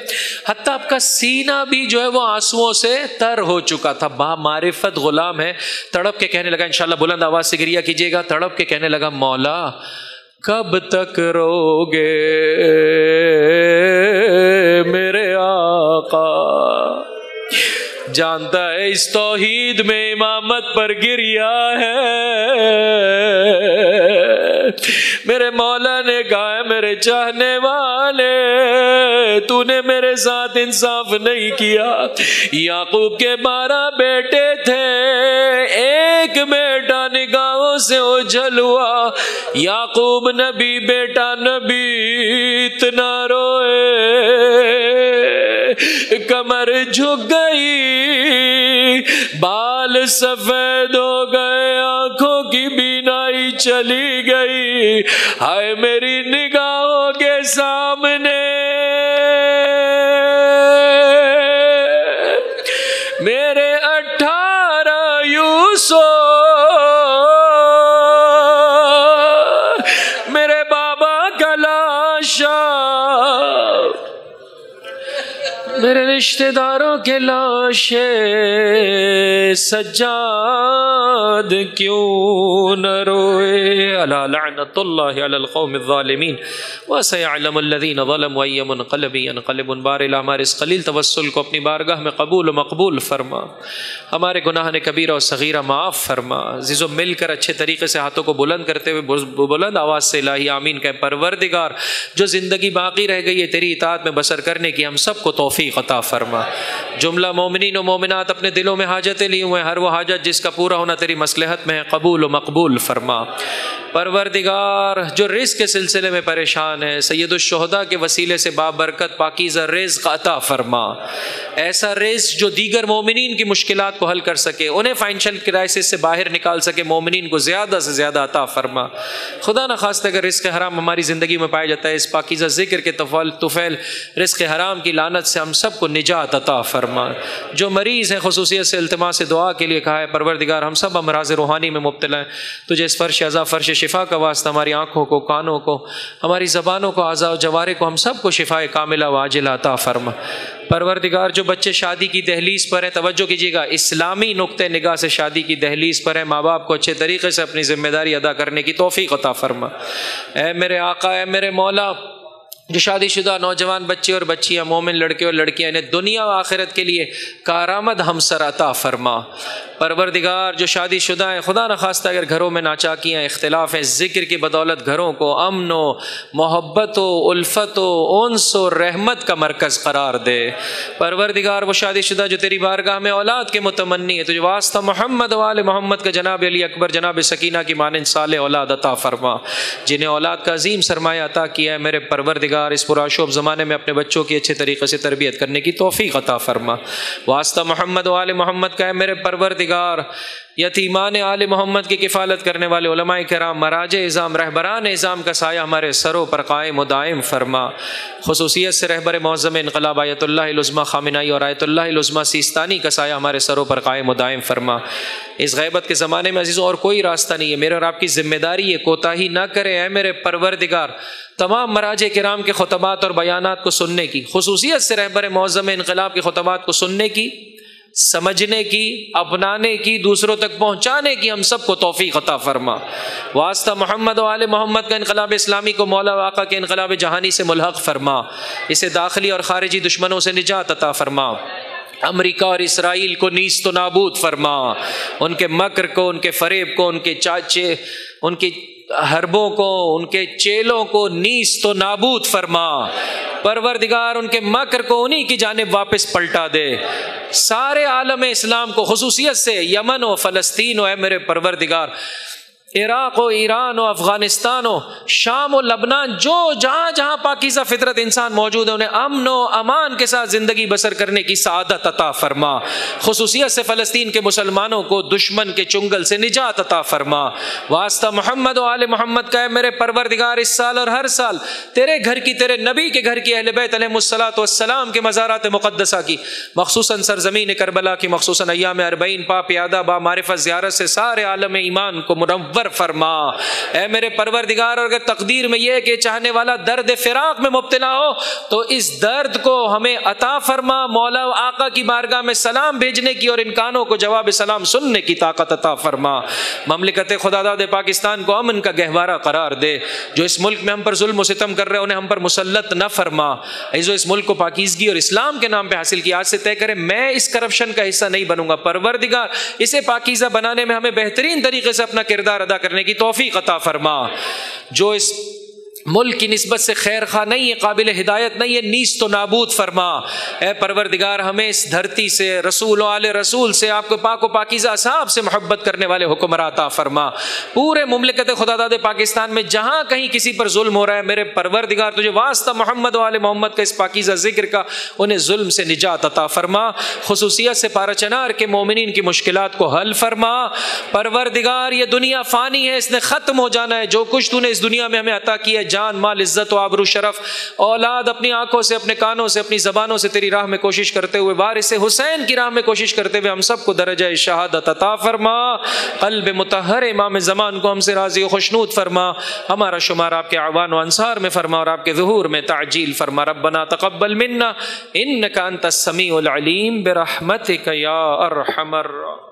حتیٰ آپ کا سینہ بھی جو ہے وہ آنسوؤں سے تر ہو چکا تھا. با معرفت غلام ہے. تڑپ کے کہنے لگا، انشاءاللہ بلند آواز سے گریہ کیجیے گا، تڑپ کے کہنے لگا مولا کب تک روگے میرے آقا. جانتا ہے اس توحید میں امامت پر گریا ہے. میرے مولا نے کہا ہے میرے چاہنے والے تو نے میرے ساتھ انصاف نہیں کیا. یعقوب کے 12 بیٹے تھے، ایک بیٹا نگاہوں سے اوجھل ہوا. یعقوب نبی بیٹا نبی اتنا روئے کمر جھک گئی، بال سفید ہو گئے، آنکھوں کی بینائی چلی گئی. ہائے میری نگاہوں کے سامنے میرے 18 یوسف میرے بابا کا لاشا، میرے رشتہ داروں کے لاشے. سجاد کیوں نہ روئے. الا لعنت اللہ علی القوم الظالمین وسيعلم الذین ظلموا ای منقلب ینقلبون. بار الہ ہمارے اس قلیل توسل کو اپنی بارگاہ میں قبول و مقبول فرما، ہمارے گناہ کبیرہ و صغیرہ معاف فرما. عزیزو مل کر اچھے طریقے سے ہاتھوں کو بلند کرتے ہوئے بلند آواز سے الہی آمین کہ پروردگار جو زندگی باقی رہ گئی ہے تیری اطاعت میں بسر کرنے کی ہم سب کو توفیق عطا فرما. جملہ مومنین و مومنات اپنے دلوں میں حاجتیں لی ہوئے، ہر وہ حاجت جس کا پورا ہونا تیری مصلحت میں ہے قبول و مقبول فرما. پروردگار جو رزق کے سلسلے میں پریشان ہے سید الشہداء کے وسیلے سے بابرکت پاکیزہ رزق عطا فرما. ایسا رزق جو دیگر مومنین کی مشکلات کو حل کر سکے، انہیں فائنینشل کرائسس سے باہر نکال سکے، مومنین کو زیادہ سے زیادہ عطا فرما. خدا نخواستہ اگر رزق حرام ہماری زندگی میں پایا جاتا ہے، اس پاکیزہ ذکر کے طفیل رزق حرام کی لعنت سے ہم سب کو نجات عطا فرما. جو مریض ہیں خصوصیت سے التماس دعا کے لیے کہا ہے پروردگار ہم سب امراض روحانی میں مبتلا ہیں، تجھے اس فرش عزا فرش شفا کا واسطہ ہماری آنکھوں کو، کانوں کو، ہماری زبانوں کو، اعضاء و جوارح کو، ہم سب کو شفا کاملہ و عاجلہ عطا فرما. پروردگار جو بچے شادی کی دہلیز پر ہیں، توجہ کیجیے گا اسلامی نقطہ نگاہ سے شادی کی دہلیز پر ہیں، ماں باپ کو اچھے طریقے سے اپنی ذمہ داری ادا کرنے کی توفیق عطا فرما. اے میرے آقا، اے میرے مولا، جو شادی شدہ نوجوان بچے اور بچیاں، مومن لڑکے اور لڑکیاں، انہیں دنیا و آخرت کے لیے کارآمد ہمسر عطا فرما. پروردگار جو شادی شدہ ہیں، خدا نخواستہ اگر گھروں میں ناچاکیاں، اختلاف ہیں، ذکر کی بدولت گھروں کو امن و محبت و الفت و انس و رحمت کا مرکز قرار دے. پروردگار وہ شادی شدہ جو تیری بارگاہ میں اولاد کے متمنی ہے، تجھے واسطہ محمد و آل محمد کا جناب علی اکبر جناب سکینہ کی مانند صالح اولاد عطا فرما. جنہیں اولاد کا عظیم سرمایہ عطا کیا ہے، میرے پروردگار اس پرآشوب زمانے میں اپنے بچوں کی اچھے طریقے سے تربیت کرنے کی توفیق عطا فرما. واسطہ محمد و آل محمد کا ہے میرے پروردگار، یتیمان آل محمد کی کفالت کرنے والے علماء کرام، مراجع اعظام، رہبران اعظام کا سایہ ہمارے سروں پر قائم و دائم فرما. خصوصیت سے رہبر معظم انقلاب آیت اللہ العظمیٰ خامنائی اور آیت اللہ العظمیٰ سیستانی کا سایہ ہمارے سروں پر قائم و دائم فرما. اس غیبت کے زمانے میں عزیزوں اور کوئی راستہ نہیں ہے، میرے اور آپ کی ذمہ داری ہے، کوتاہی نہ کرے اے میرے پروردگار. تمام مراجع کرام کے خطبات اور بیانات کو سننے کی، خصوصیت سے رہبر معظم انقلاب کے خطبات کو سننے کی، سمجھنے کی، اپنانے کی، دوسروں تک پہنچانے کی ہم سب کو توفیق عطا فرما۔ واسطہ محمد و آل محمد کا انقلاب اسلامی کو مولا و آقا کے انقلاب جہانی سے ملحق فرما، اسے داخلی اور خارجی دشمنوں سے نجات عطا فرما۔ امریکہ اور اسرائیل کو نیست و نابود فرما، ان کے مکر کو، ان کے فریب کو، ان کے چاچے، ان کی حربوں کو، ان کے چیلوں کو نیست و نابود فرما۔ پروردگار ان کے مکر کو انہی کی جانب واپس پلٹا دے۔ سارے عالم اسلام کو، خصوصیت سے یمن و فلسطین و اے میرے پروردگار، عراق و ایران و افغانستان و شام و لبنان، جو جہاں جہاں پاکیزہ فطرت انسان موجود ہے، انہیں امن و امان کے ساتھ زندگی بسر کرنے کی سعادت عطا فرما۔ خصوصیت سے فلسطین کے مسلمانوں کو دشمن کے چنگل سے نجات عطا فرما۔ واسطہ محمد و آل محمد کا ہے میرے پروردگار، اس سال اور ہر سال تیرے گھر کی، تیرے نبی کے گھر کی، اہل بیت علیہم الصلاۃ والسلام کے مزارات مقدسہ کی، خصوصاً سرزمین کربلا کی، خصوصاً ایام اربعین پا پیادہ با معرفت زیارت سے سارے عالم ایمان کو منور فرما۔ اے میرے پروردگار، اور اگر تقدیر میں یہ کہ چاہنے والا درد فراق میں مبتلا ہو تو اس درد کو ہمیں عطا فرما۔ مولا و آقا کی بارگاہ میں سلام بھیجنے کی اور ان کانوں کو جواب سلام سننے کی طاقت عطا فرما۔ مملکت خداداد پاکستان کو امن کا گہوارہ قرار دے۔ جو اس ملک میں ہم پر ظلم و ستم کر رہے ہیں انہیں ہم پر مسلط نہ فرما۔ عزو اس ملک کو پاکیزگی اور اسلام کے نام پہ حاصل کیا، آج سے طے کرے میں اس کرپشن کا حصہ نہیں بنوں گا۔ پروردگار اسے پاکیزہ بنانے میں ہمیں بہترین طریقے سے اپنا کردار ادا کرنے کی توفیق عطا فرما۔ جو اس ملک کی نسبت سے خیر خواہ نہیں ہے، قابل ہدایت نہیں ہے، نیست و نابود فرما۔ اے پروردگار ہمیں اس دھرتی سے، رسول و آل رسول سے، آپ کے پاک و پاکیزہ اصحاب سے محبت کرنے والے حکمراں عطا فرما۔ پورے مملکت خداداد پاکستان میں جہاں کہیں کسی پر ظلم ہو رہا ہے، میرے پروردگار تجھے واسطہ محمد و آل محمد کا اس پاکیزہ ذکر کا، انہیں ظلم سے نجات عطا فرما۔ خصوصیت سے پارہ چنار کے مومنین کی مشکلات کو حل فرما۔ پروردگار یہ دنیا فانی ہے، اس نے ختم ہو جانا ہے۔ جو کچھ تو نے اس دنیا میں ہمیں عطا کیا ہے، جان، مال، عزت و آبرو، شرف، اولاد، اپنی آنکھوں سے، اپنے کانوں سے، اپنی زبانوں سے تیری راہ میں کوشش کرتے ہوئے، وارث حسین کی راہ میں کوشش کرتے ہوئے ہم سب کو درجہ شہادت عطا فرما۔ قلب مطہر امام زمان کو ہم سے راضی و خوشنود فرما۔ ہمارا شمار آپ کے اعوان و انصار میں فرما اور آپ کے ظہور میں تعجیل فرما۔ ربنا تقبل منا انک انت السمیع العلیم برحمتک یا ارحم الراحمین۔